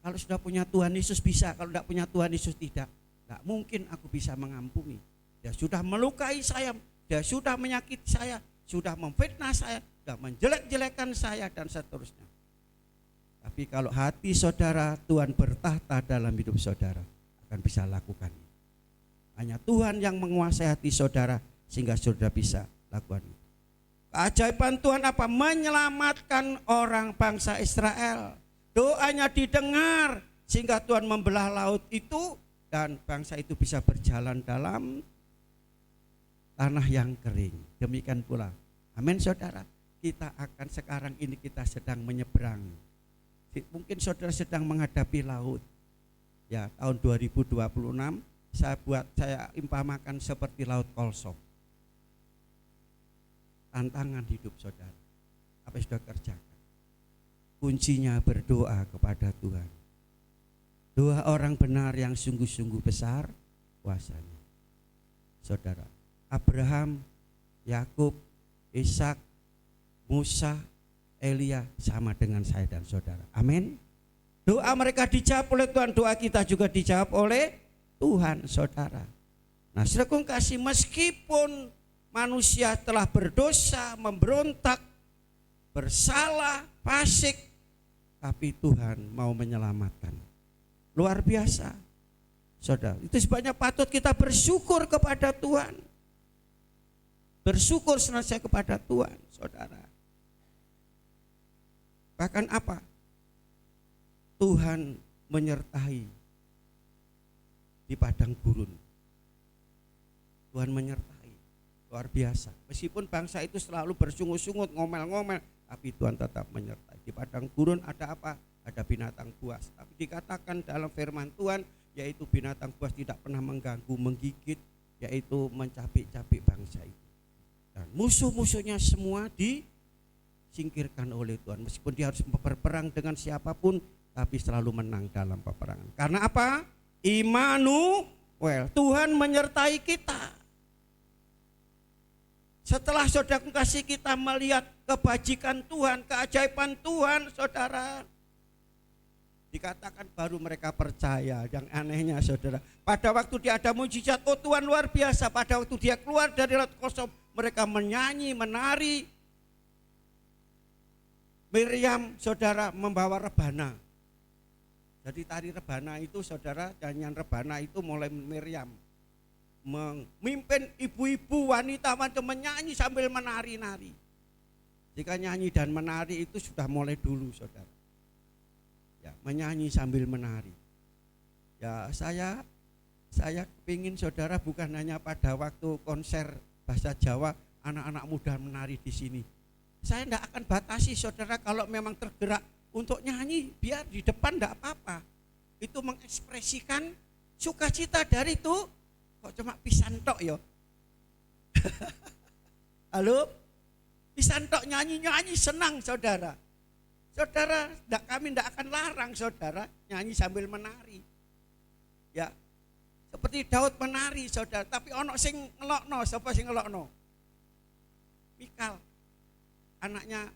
[SPEAKER 3] Kalau sudah punya Tuhan Yesus bisa, kalau tidak punya Tuhan Yesus tidak. Tidak mungkin aku bisa mengampuni. Dia sudah melukai saya, dia sudah menyakiti saya, sudah memfitnah saya, sudah menjelek-jelekan saya dan seterusnya. Tapi kalau hati saudara Tuhan bertahta dalam hidup saudara, akan bisa lakukan. Hanya Tuhan yang menguasai hati saudara sehingga saudara bisa lakukan itu. Keajaiban Tuhan apa? Menyelamatkan orang bangsa Israel. Doanya didengar sehingga Tuhan membelah laut itu dan bangsa itu bisa berjalan dalam tanah yang kering. Demikian pula. Amin saudara. Kita akan sekarang ini kita sedang menyeberang. Mungkin saudara sedang menghadapi laut. Ya, tahun 2026 saya impamakan seperti laut Kolsok. Tantangan hidup saudara. Apa yang sudah kerjakan? Kuncinya berdoa kepada Tuhan. Doa orang benar yang sungguh-sungguh besar kuasanya. Saudara, Abraham, Yakub, Ishak, Musa, Elia sama dengan saya dan saudara. Amin. Doa mereka dijawab oleh Tuhan, doa kita juga dijawab oleh Tuhan saudara. Nah saudara kasih, meskipun manusia telah berdosa, memberontak, bersalah, fasik, tapi Tuhan mau menyelamatkan. Luar biasa saudara. Itu sebabnya patut kita bersyukur kepada Tuhan. Bersyukur senantiasa kepada Tuhan saudara. Bahkan apa? Tuhan menyertai di padang gurun. Tuhan menyertai, luar biasa. Meskipun bangsa itu selalu bersungut-sungut, ngomel-ngomel, tapi Tuhan tetap menyertai. Di padang gurun ada apa? Ada binatang buas. Tapi dikatakan dalam firman Tuhan, yaitu binatang buas tidak pernah mengganggu, menggigit, yaitu mencapik-capik bangsa itu. Dan musuh-musuhnya semua disingkirkan oleh Tuhan. Meskipun dia harus berperang dengan siapapun, tapi selalu menang dalam peperangan. Karena apa? Immanuel, Tuhan menyertai kita. Setelah saudara kasih kita melihat kebajikan Tuhan, keajaiban Tuhan, saudara, dikatakan baru mereka percaya. Yang anehnya saudara, pada waktu dia ada mujizat, oh Tuhan luar biasa. Pada waktu dia keluar dari laut kosong, mereka menyanyi, menari. Miriam saudara membawa rebana. Jadi tari rebana itu saudara, nyanyian rebana itu mulai Miriam memimpin ibu-ibu wanita-wanita menyanyi sambil menari-nari. Jika nyanyi dan menari itu sudah mulai dulu saudara. Ya, menyanyi sambil menari. Ya, saya kepingin saudara bukan hanya pada waktu konser bahasa Jawa anak-anak muda menari di sini. Saya tidak akan batasi saudara, kalau memang tergerak untuk nyanyi biar di depan tidak apa-apa. Itu mengekspresikan sukacita dari itu. Kok cuma pisan tok ya? Halo? Pisan tok nyanyi-nyanyi senang saudara. Saudara, kami tidak akan larang saudara nyanyi sambil menari. Ya, seperti Daud menari saudara, tapi ono sing ngelokno, siapa sing ngelokno? Mikal, anaknya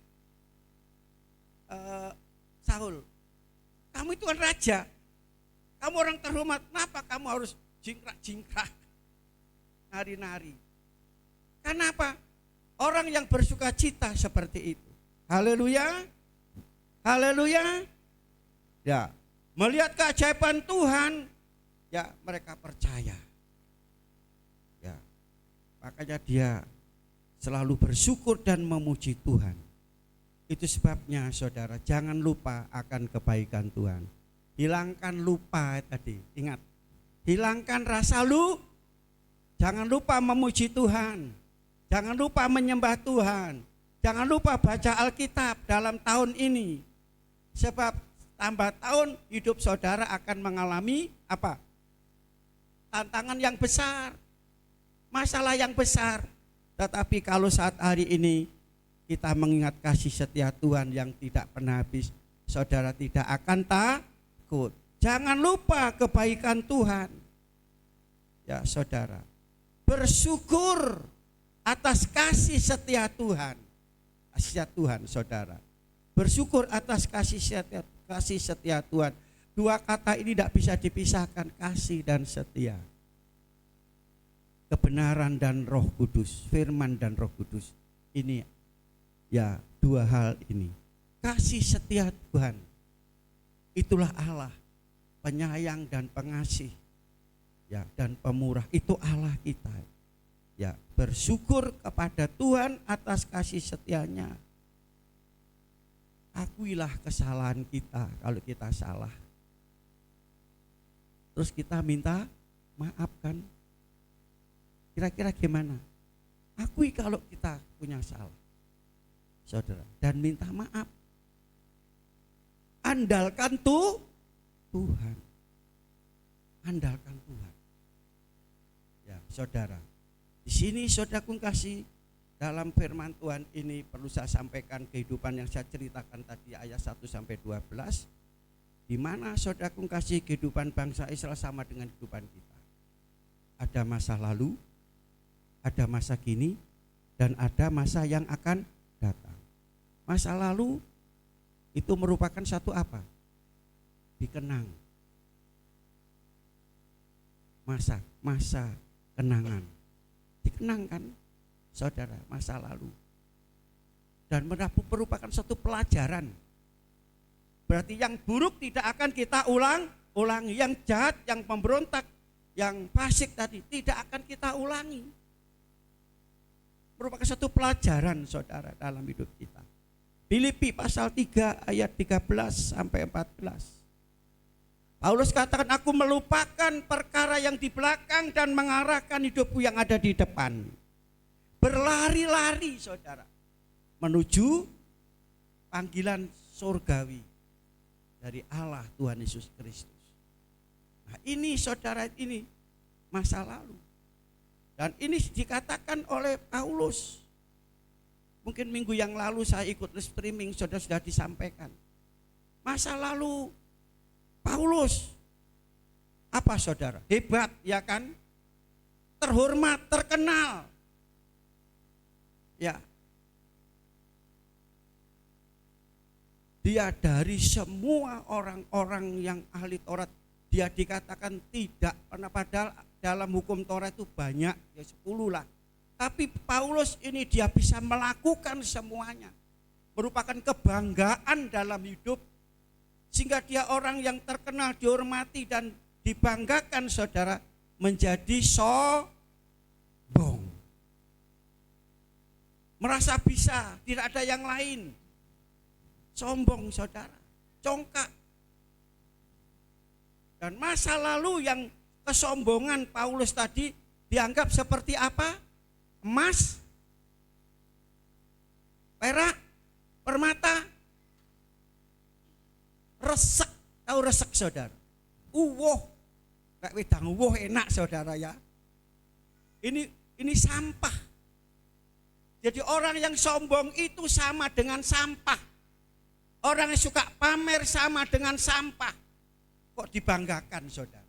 [SPEAKER 3] Saul. Kamu itu kan raja, kamu orang terhormat, kenapa kamu harus jingkrak-jingkrak, nari-nari? Kenapa? Orang yang bersuka cita seperti itu. Haleluya. Haleluya. Ya, melihat keajaiban Tuhan, ya mereka percaya. Ya, makanya dia selalu bersyukur dan memuji Tuhan. Itu sebabnya saudara, jangan lupa akan kebaikan Tuhan. Hilangkan lupa tadi, ingat. Hilangkan rasa jangan lupa memuji Tuhan. Jangan lupa menyembah Tuhan. Jangan lupa baca Alkitab dalam tahun ini. Sebab tambah tahun hidup saudara akan mengalami apa? Tantangan yang besar. Masalah yang besar. Tetapi kalau saat hari ini kita mengingat kasih setia Tuhan yang tidak pernah habis, saudara tidak akan takut. Jangan lupa kebaikan Tuhan. Ya saudara, bersyukur atas kasih setia Tuhan. Kasih Tuhan saudara. Bersyukur atas kasih setia Tuhan. Dua kata ini tidak bisa dipisahkan, kasih dan setia. Kebenaran dan Roh Kudus, firman dan Roh Kudus. Ini ya dua hal ini. Kasih setia Tuhan. Itulah Allah, penyayang dan pengasih. Ya, dan pemurah, itu Allah kita. Ya, bersyukur kepada Tuhan atas kasih setianya. Akuilah kesalahan kita kalau kita salah. Terus kita minta maaf kan? Kira-kira gimana? Akui kalau kita punya salah, saudara, dan minta maaf. Andalkan Tuhan. Andalkan Tuhan. Ya, saudara. Di sini saudaraku kasih, dalam firman Tuhan ini perlu saya sampaikan kehidupan yang saya ceritakan tadi ayat 1 sampai 12, di mana saudaraku kasih kehidupan bangsa Israel sama dengan kehidupan kita. Ada masa lalu, ada masa kini, dan ada masa yang akan datang. Masa lalu itu merupakan satu apa? Dikenang. Masa kenangan. Dikenangkan saudara masa lalu. Dan merupakan satu pelajaran. Berarti yang buruk tidak akan kita ulangi. Yang jahat, yang pemberontak, yang fasik tadi tidak akan kita ulangi. Merupakan satu pelajaran saudara dalam hidup kita. Filipi pasal 3 ayat 13 sampai 14. Paulus katakan, aku melupakan perkara yang di belakang dan mengarahkan hidupku yang ada di depan. Berlari-lari saudara menuju panggilan surgawi dari Allah Tuhan Yesus Kristus. Nah ini saudara, ini masa lalu. Dan ini dikatakan oleh Paulus. Mungkin minggu yang lalu saya ikut streaming, saudara sudah disampaikan. Masa lalu Paulus apa saudara? Hebat ya kan? Terhormat, terkenal. Ya, dia dari semua orang-orang yang ahli Taurat, dia dikatakan tidak pernah, padahal dalam hukum Taurat itu banyak, ya 10 lah. Tapi Paulus ini dia bisa melakukan semuanya. Merupakan kebanggaan dalam hidup, sehingga dia orang yang terkenal, dihormati dan dibanggakan, saudara, menjadi sombong. Merasa bisa, tidak ada yang lain. Sombong, saudara, congkak. Dan masa lalu yang kesombongan Paulus tadi dianggap seperti apa? Emas, perak, permata, resek. Tahu resek, saudara? Kayak wedang enak, saudara ya. Ini sampah. Jadi orang yang sombong itu sama dengan sampah. Orang yang suka pamer sama dengan sampah. Kok dibanggakan, saudara?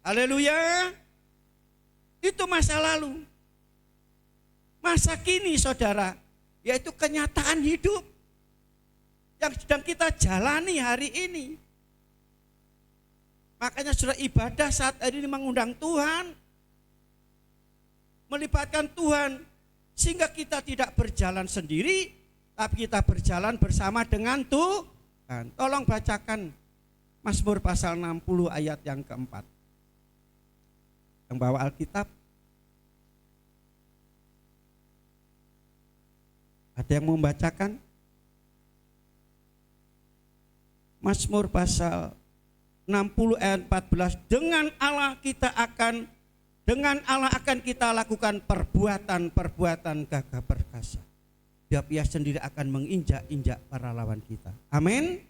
[SPEAKER 3] Haleluya. Itu masa lalu. Masa kini, saudara, yaitu kenyataan hidup yang sedang kita jalani hari ini. Makanya saudara, ibadah saat ini mengundang Tuhan, melibatkan Tuhan, sehingga kita tidak berjalan sendiri, tapi kita berjalan bersama dengan Tuhan. Tolong bacakan Mazmur pasal 60 ayat yang keempat. Yang bawa Alkitab, ada yang mau membacakan? Mazmur pasal 60 ayat 14. Dengan Allah akan kita lakukan perbuatan-perbuatan gagah perkasa. Dia sendiri akan menginjak-injak para lawan kita. Amin.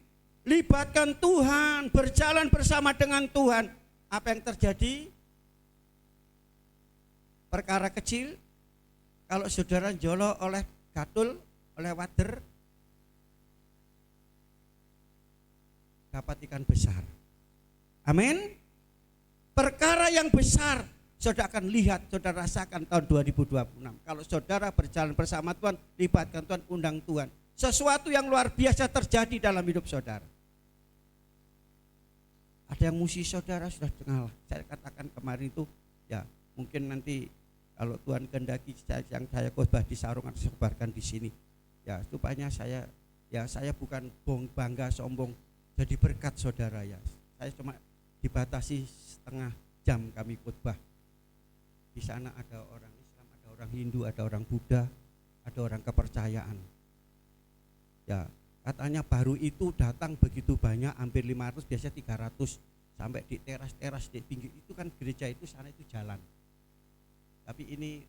[SPEAKER 3] Libatkan Tuhan, berjalan bersama dengan Tuhan. Apa yang terjadi? Perkara kecil, kalau saudara jolo oleh gatul, oleh wader, dapat ikan besar. Amin. Perkara yang besar saudara akan lihat, saudara rasakan tahun 2026. Kalau saudara berjalan bersama Tuhan, libatkan Tuhan, undang Tuhan, sesuatu yang luar biasa terjadi dalam hidup saudara. Ada yang musi saudara sudah dengar. Saya katakan kemarin itu, ya mungkin nanti kalau Tuhan kehendaki yang saya khotbah di Sarungan sebarkan di sini. Ya supaya saya bukan bangga sombong, jadi berkat saudara ya. Saya cuma dibatasi setengah jam kami khotbah. Di sana ada orang Islam, ada orang Hindu, ada orang Buddha, ada orang kepercayaan. Ya, katanya baru itu datang begitu banyak, hampir 500, biasanya 300, sampai di teras-teras di pinggir itu kan gereja itu, sana itu jalan. Tapi ini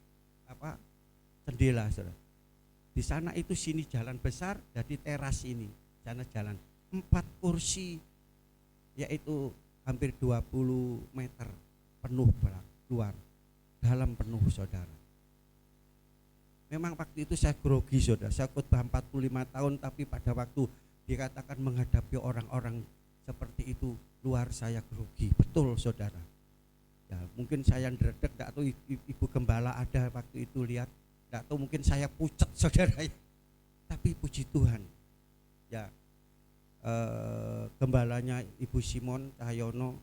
[SPEAKER 3] jendela, saudara. Di sana itu sini jalan besar, jadi teras ini, sana jalan 4 kursi, yaitu hampir 20 meter penuh luar, dalam penuh, saudara. Memang waktu itu saya grogi, saudara. Saya khotbah 45 tahun, tapi pada waktu dikatakan menghadapi orang-orang seperti itu, luar saya grogi. Betul, saudara. Ya, mungkin saya ndredeg, enggak tahu ibu gembala ada waktu itu lihat, enggak tahu mungkin saya pucat, saudara. Tapi puji Tuhan, ya gembalanya Ibu Simon Cahyono,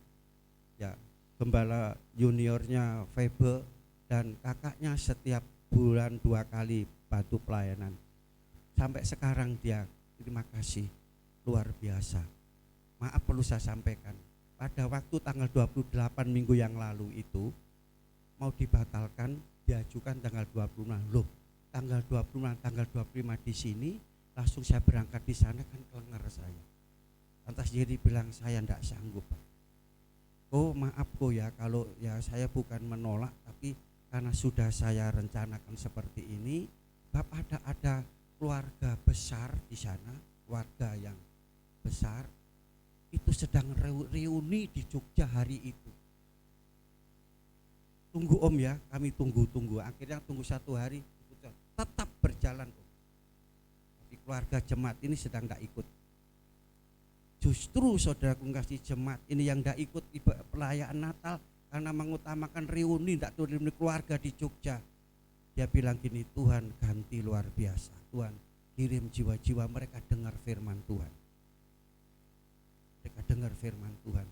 [SPEAKER 3] ya gembala juniornya Febe, dan kakaknya setiap bulan 2 kali bantu pelayanan. Sampai sekarang dia, terima kasih, luar biasa. Maaf perlu saya sampaikan, pada waktu tanggal 28 minggu yang lalu itu mau dibatalkan, diajukan tanggal 26. Loh, tanggal 25 di sini, langsung saya berangkat di sana, kan kelengar saya. Lantas jadi bilang saya enggak sanggup. Oh maaf kok ya, kalau ya saya bukan menolak, tapi karena sudah saya rencanakan seperti ini, Bapak ada keluarga besar di sana, keluarga yang besar itu sedang reuni di Jogja hari itu. Tunggu Om ya, kami tunggu. Akhirnya tunggu 1 hari, tetap berjalan Om. Tapi keluarga jemaat ini sedang enggak ikut. Justru saudaraku kasih jemaat ini yang enggak ikut perayaan Natal karena mengutamakan reuni, enggak turun keluarga di Jogja. Dia bilang gini, Tuhan ganti luar biasa. Tuhan kirim jiwa-jiwa mereka dengar firman Tuhan. Mereka dengar firman Tuhan.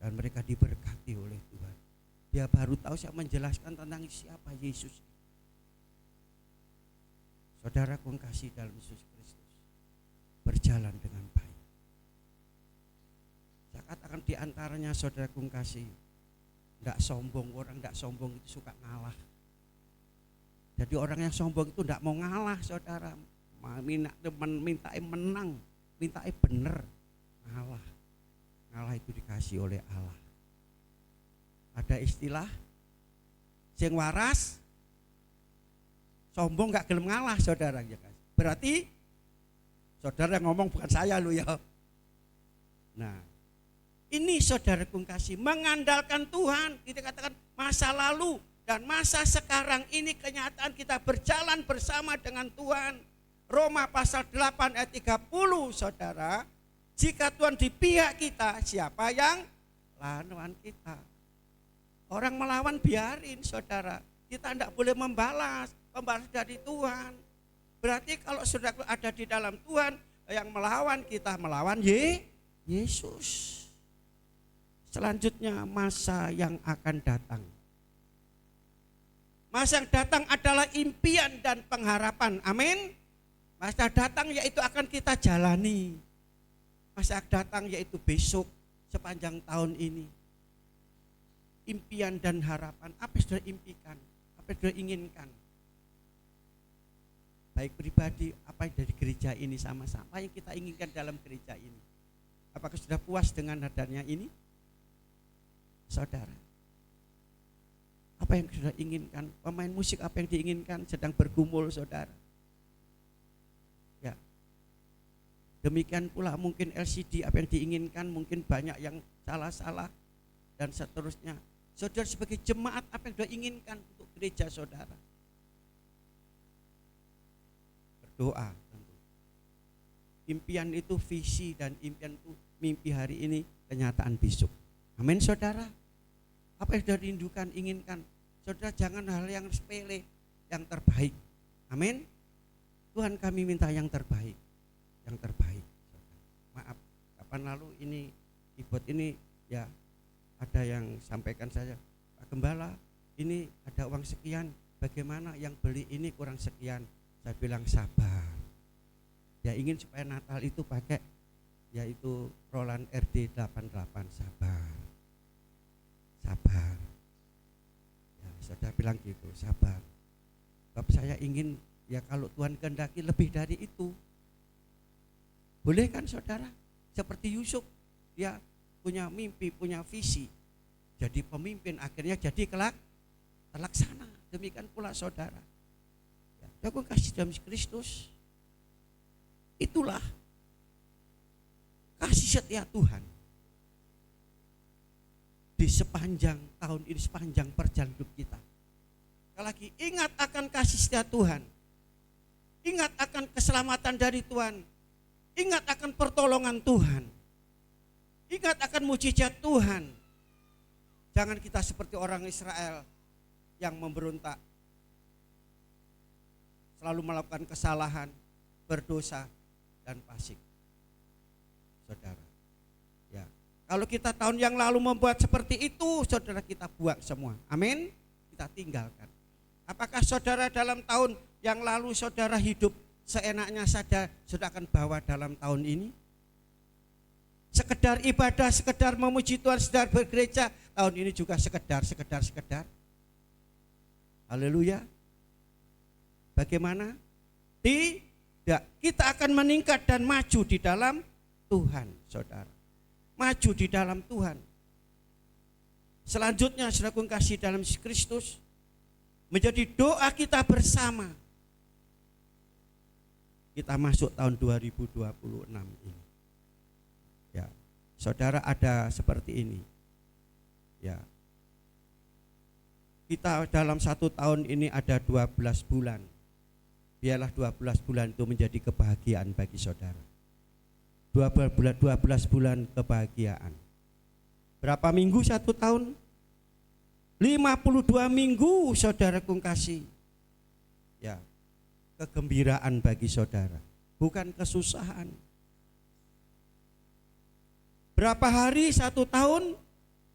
[SPEAKER 3] Dan mereka diberkati oleh Tuhan. Dia baru tahu saya menjelaskan tentang siapa Yesus. Saudara kasih dalam Yesus Kristus berjalan dengan baik. Saya katakan di antaranya saudara kasih, tidak sombong. Orang tidak sombong itu suka ngalah. Jadi orang yang sombong itu tidak mau ngalah, saudara. Minta menang, minta benar, ngalah. Ngalah itu dikasih oleh Allah. Ada istilah sing waras sombong gak gelem ngalah, saudara. Berarti saudara ngomong bukan saya lo ya. Nah, ini saudaraku kasih mengandalkan Tuhan. Kita katakan masa lalu dan masa sekarang ini kenyataan kita berjalan bersama dengan Tuhan. Roma pasal 8 ayat 30, saudara. Jika Tuhan di pihak kita, siapa yang lawan kita? Orang melawan biarin, saudara. Kita tidak boleh membalas dari Tuhan. Berarti kalau sudah ada di dalam Tuhan, yang melawan kita melawan Yesus. Selanjutnya masa yang akan datang. Masa yang datang adalah impian dan pengharapan. Amin. Masa datang yaitu akan kita jalani. Masa datang yaitu besok sepanjang tahun ini. Impian dan harapan, apa yang sudah impikan, apa yang sudah inginkan. Baik pribadi, apa yang dari gereja ini sama-sama, apa yang kita inginkan dalam gereja ini. Apakah sudah puas dengan adanya ini? Saudara, apa yang sudah inginkan, pemain musik apa yang diinginkan sedang bergumul, saudara. Ya. Demikian pula mungkin LCD apa yang diinginkan, mungkin banyak yang salah-salah dan seterusnya. Saudara sebagai jemaat apa yang sudah inginkan untuk gereja saudara? Berdoa tentu. Impian itu visi dan impian itu mimpi hari ini, kenyataan besok. Amin saudara. Apa yang sudah dirindukan, inginkan. Saudara jangan hal yang sepele, yang terbaik. Amin. Tuhan kami minta yang terbaik. Yang terbaik. Maaf, kapan lalu ini ibot ini ya ada yang sampaikan saya, Pak Gembala, ini ada uang sekian, bagaimana yang beli ini kurang sekian. Saya bilang sabar. Ya ingin supaya Natal itu pakai yaitu Roland RD 88, sabar. Sabar. Ya, saudara bilang gitu, sabar. Sebab saya ingin ya kalau Tuhan kehendaki lebih dari itu. Boleh kan saudara? Seperti Yusuf, dia punya mimpi, punya visi. Jadi pemimpin akhirnya jadi terlaksana. Demikian pula saudara. Ya, aku kasih dalam Kristus. Itulah kasih setia Tuhan. Di sepanjang tahun ini, sepanjang perjalanan hidup kita. Sekali lagi, ingat akan kasih setia Tuhan. Ingat akan keselamatan dari Tuhan. Ingat akan pertolongan Tuhan. Ingat akan mujizat Tuhan. Jangan kita seperti orang Israel yang memberontak. Selalu melakukan kesalahan, berdosa, dan fasik. Saudara. Ya. Kalau kita tahun yang lalu membuat seperti itu, saudara kita buang semua. Amin. Kita tinggalkan. Apakah saudara dalam tahun yang lalu saudara hidup seenaknya saja sudah akan bawa dalam tahun ini? Sekedar ibadah, sekedar memuji Tuhan, sekedar bergereja, tahun ini juga sekedar. Haleluya. Bagaimana? Tidak, kita akan meningkat dan maju di dalam Tuhan, saudara. Maju di dalam Tuhan. Selanjutnya, saudaraku kasih dalam Kristus, menjadi doa kita bersama. Kita masuk tahun 2026 ini. Ya, saudara ada seperti ini. Ya. Kita dalam 1 tahun ini ada 12 bulan. Biarlah 12 bulan itu menjadi kebahagiaan bagi saudara. 12 bulan kebahagiaan. Berapa minggu 1 tahun? 52 minggu saudaraku kasih. ya kegembiraan bagi saudara, bukan kesusahan. Berapa hari? 1 tahun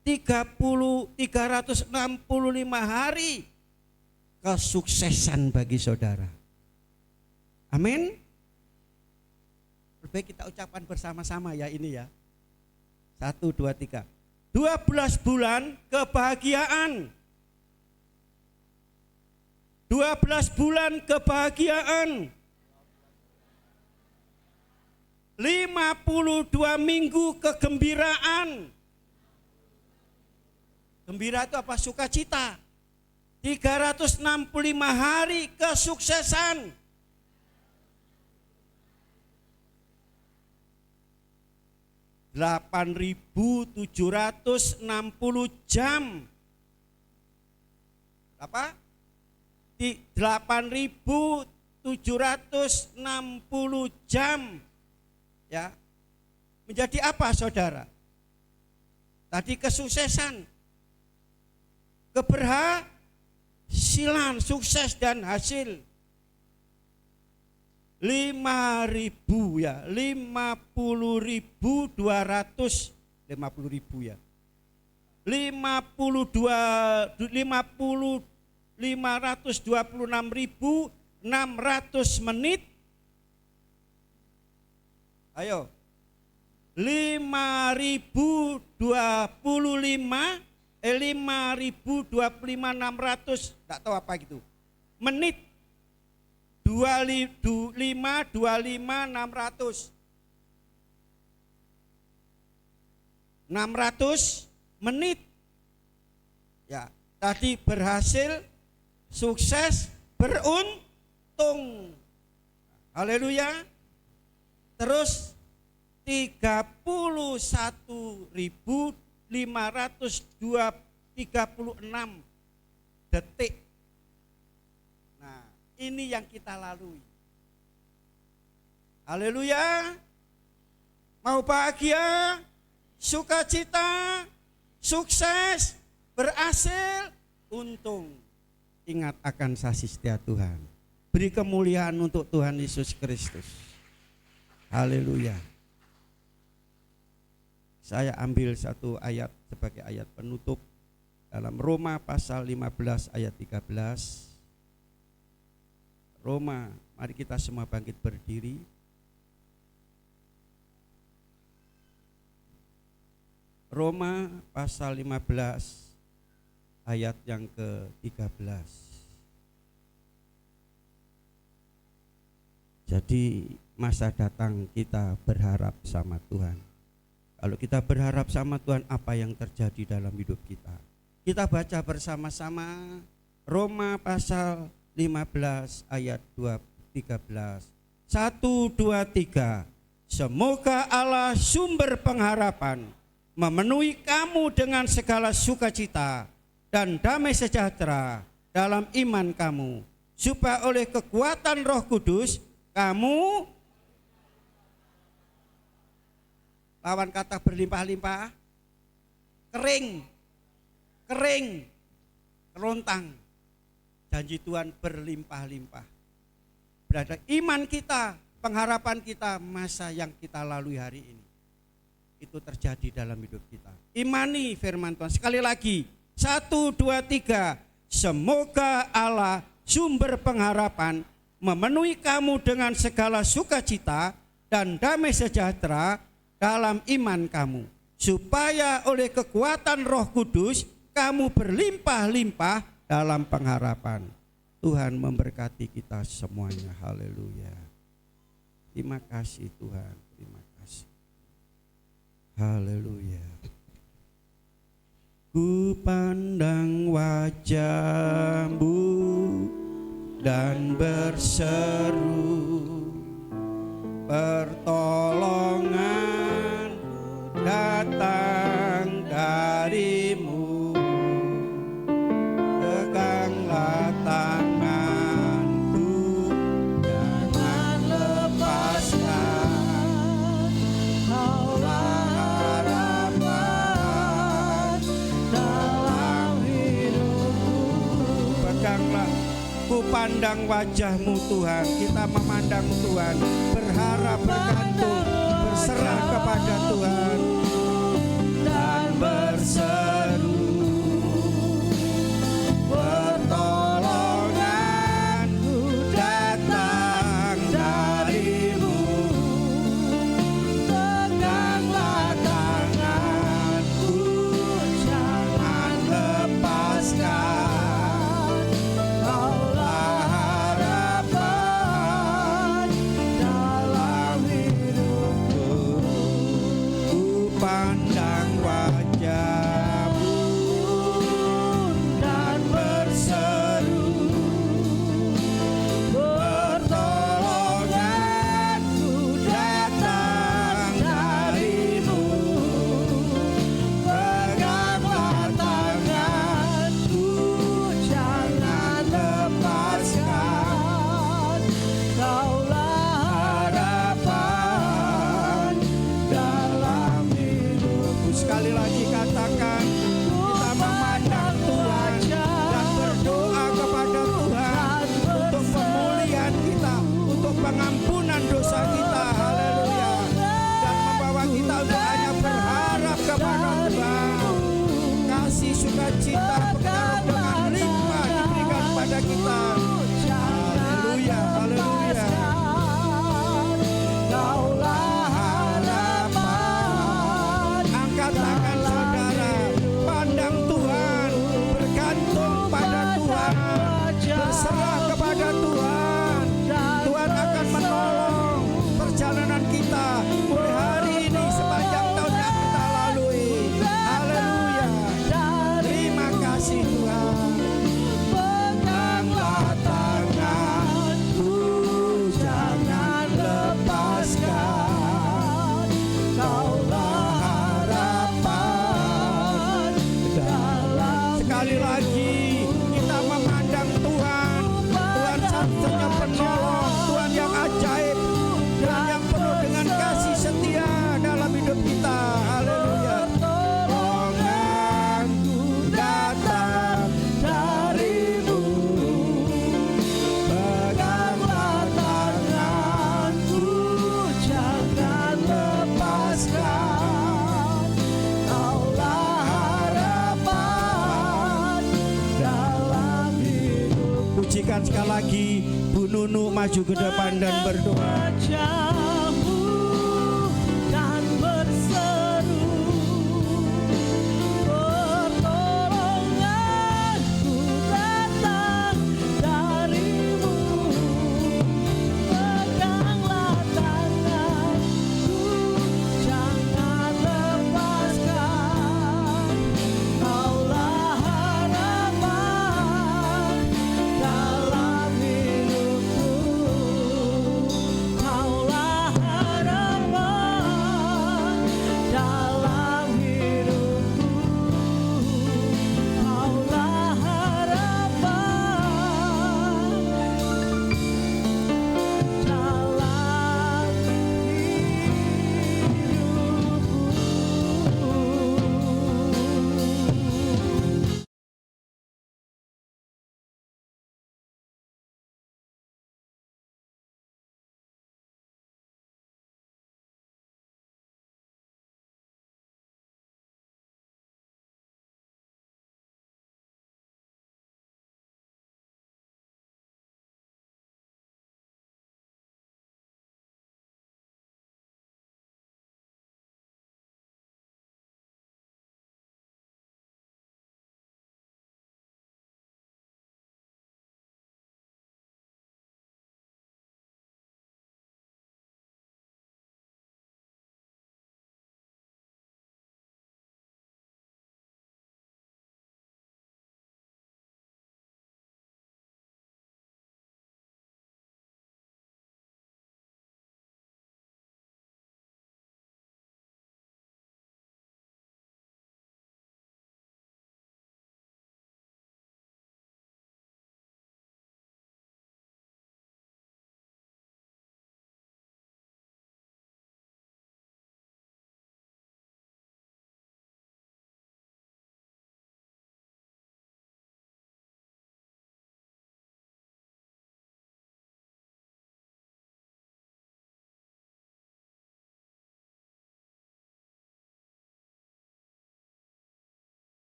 [SPEAKER 3] 365 hari kesuksesan bagi saudara. Amin. Baik, kita ucapkan bersama-sama ya ini ya. 1, 2, 3. 12 bulan kebahagiaan. 12 bulan kebahagiaan. 52 minggu kegembiraan. Gembira itu apa? Sukacita. 365 hari kesuksesan. 8.760 jam. Apa? 8.760 jam. Ya. Menjadi apa saudara? Tadi kesuksesan, keberhasilan, sukses dan hasil. 5.000 ya, 50.250 ya. 526.600 menit. Ayo. 5.025 enggak tahu apa gitu. Menit 600 menit. Ya, tadi berhasil, sukses, beruntung. Haleluya. Terus 31.536 detik. Nah, ini yang kita lalui. Haleluya. Mau bahagia, sukacita, sukses, berhasil, untung. Ingat akan kasih setia Tuhan. Beri kemuliaan untuk Tuhan Yesus Kristus. Haleluya. Saya ambil satu ayat sebagai ayat penutup dalam Roma pasal 15 ayat 13. Roma, mari kita semua bangkit berdiri. Roma pasal 15 ayat yang ke-13. Jadi masa datang kita berharap sama Tuhan. Kalau kita berharap sama Tuhan, apa yang terjadi dalam hidup kita? Kita baca bersama-sama Roma pasal 15 ayat 13. 1, 2, 3. Semoga Allah sumber pengharapan memenuhi kamu dengan segala sukacita dan damai sejahtera dalam iman kamu, supaya oleh kekuatan Roh Kudus kamu, lawan kata berlimpah-limpah, kering, kerontang. Janji Tuhan berlimpah-limpah. Berada iman kita, pengharapan kita, masa yang kita lalui hari ini, itu terjadi dalam hidup kita. Imani firman Tuhan. Sekali lagi, 1, 2, 3. Semoga Allah sumber pengharapan memenuhi kamu dengan segala sukacita dan damai sejahtera dalam iman kamu, supaya oleh kekuatan Roh Kudus kamu berlimpah-limpah dalam pengharapan. Tuhan memberkati kita semuanya. Haleluya. Terima kasih Tuhan. Terima kasih. Haleluya. Ku pandang wajah-Mu dan berseru, pertolongan datang dari-Mu. Peganglah tanganku, jangan lepaskan. Kaulah harapan dalam hidupku. Peganglah, ku pandang wajah-Mu Tuhan. Kita memandang Tuhan, berharap, bergantung, berserah kepada Tuhan dan berseru, pertolonganku datang dari-Mu. Peganglah tanganku, jangan lepaskan. Kaulah harapan dalam hidupku. Ku pandang wajah-Mu dan berseru, pertolonganku datang dari-Mu. Peganglah tanganku, jangan lepaskan. Kaulah harapan dalam hidupku. Sekali lagi katakan, kita memandang Tuhan dan berdoa kepada Tuhan untuk pemulihan kita, untuk pengampunan dosa kita. Haleluya. Dan membawa kita untuk hanya berharap kepada Tuhan. Kasih sukacita berkarung dengan limpah diberikan kepada kita. Haleluya, haleluya. Kaulah harapan. Angkat tangan saudara, pandang Tuhan, bergantung pada Tuhan, berserah kepada Tuhan. Tuhan akan menolong perjalanan kita mulai hari ini sepanjang tahun yang kita lalui. Haleluya. Terima kasih Tuhan. Peganglah tanganku, jangan lepaskan. Kaulah harapan dalam. Sekali lagi kita memandang Tuhan. Tuhan satu-satunya penolong, Tuhan yang ajaib, Tuhan yang penuh dengan kasih setia dalam hidup kita. Haleluya. Pertolonganku datang dari-Mu. Peganglah tanganku, jangan lepaskan. Kaulah harapan dalam hidup. Pujikan sekali lagi, Bu Nunu maju ke depan dan berdoa.
[SPEAKER 1] Wajah-Mu dan berseru, pertolonganku datang dari-Mu. Peganglah tanganku, jangan lepaskan. Kaulah harapan dalam hidupku. Kaulah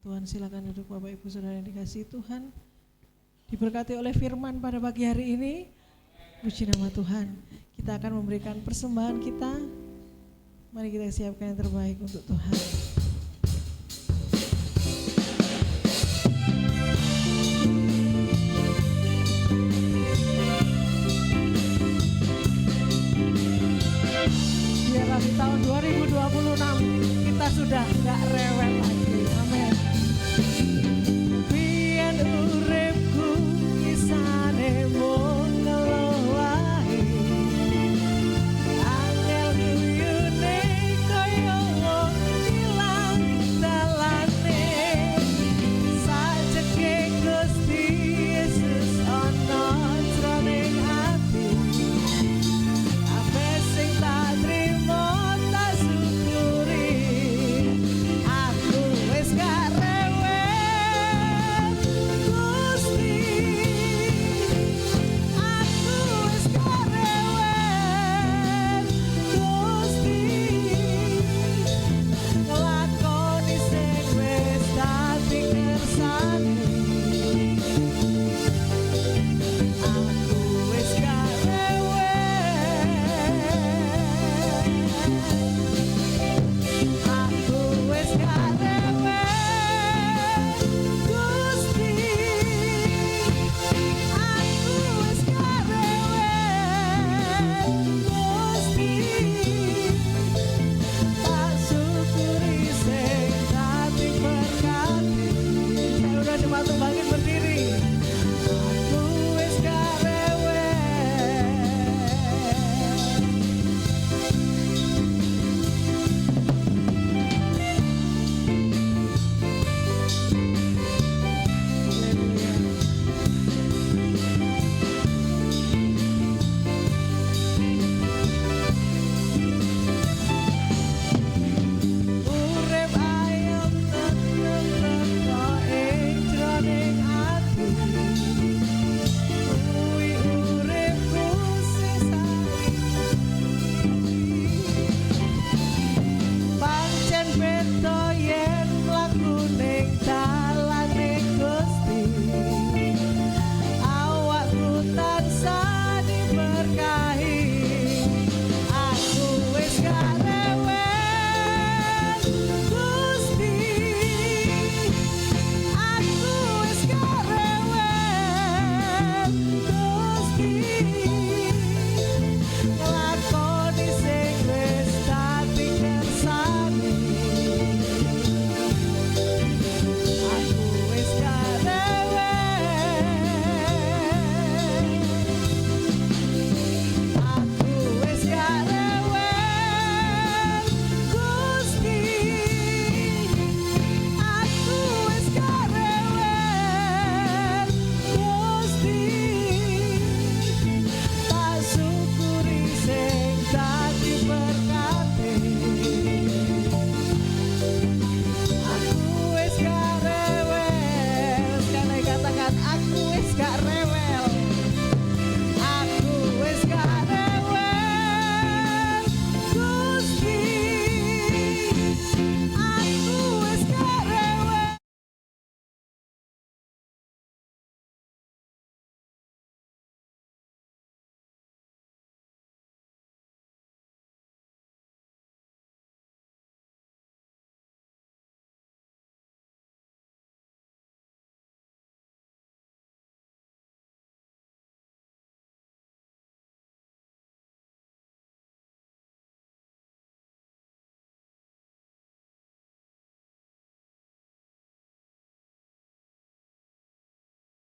[SPEAKER 1] Tuhan silakan duduk Bapak Ibu Saudara yang dikasihi Tuhan. Diberkati oleh firman pada pagi hari ini. Puji nama Tuhan. Kita akan memberikan persembahan kita. Mari kita siapkan yang terbaik untuk Tuhan. Biarlah di tahun 2026 kita sudah gak rewel lagi. Amin. Biar uripku kisane mung ngelowahi, angel guyune kaya wong ilang dalane, sajeke Gusti Yesus ana jroning ati, kabeh sing tak trimo tak syukuri, aku wis gak rewel Gusti, aku wis gak rewel Gusti, nglakoni sing wis dadi kersane.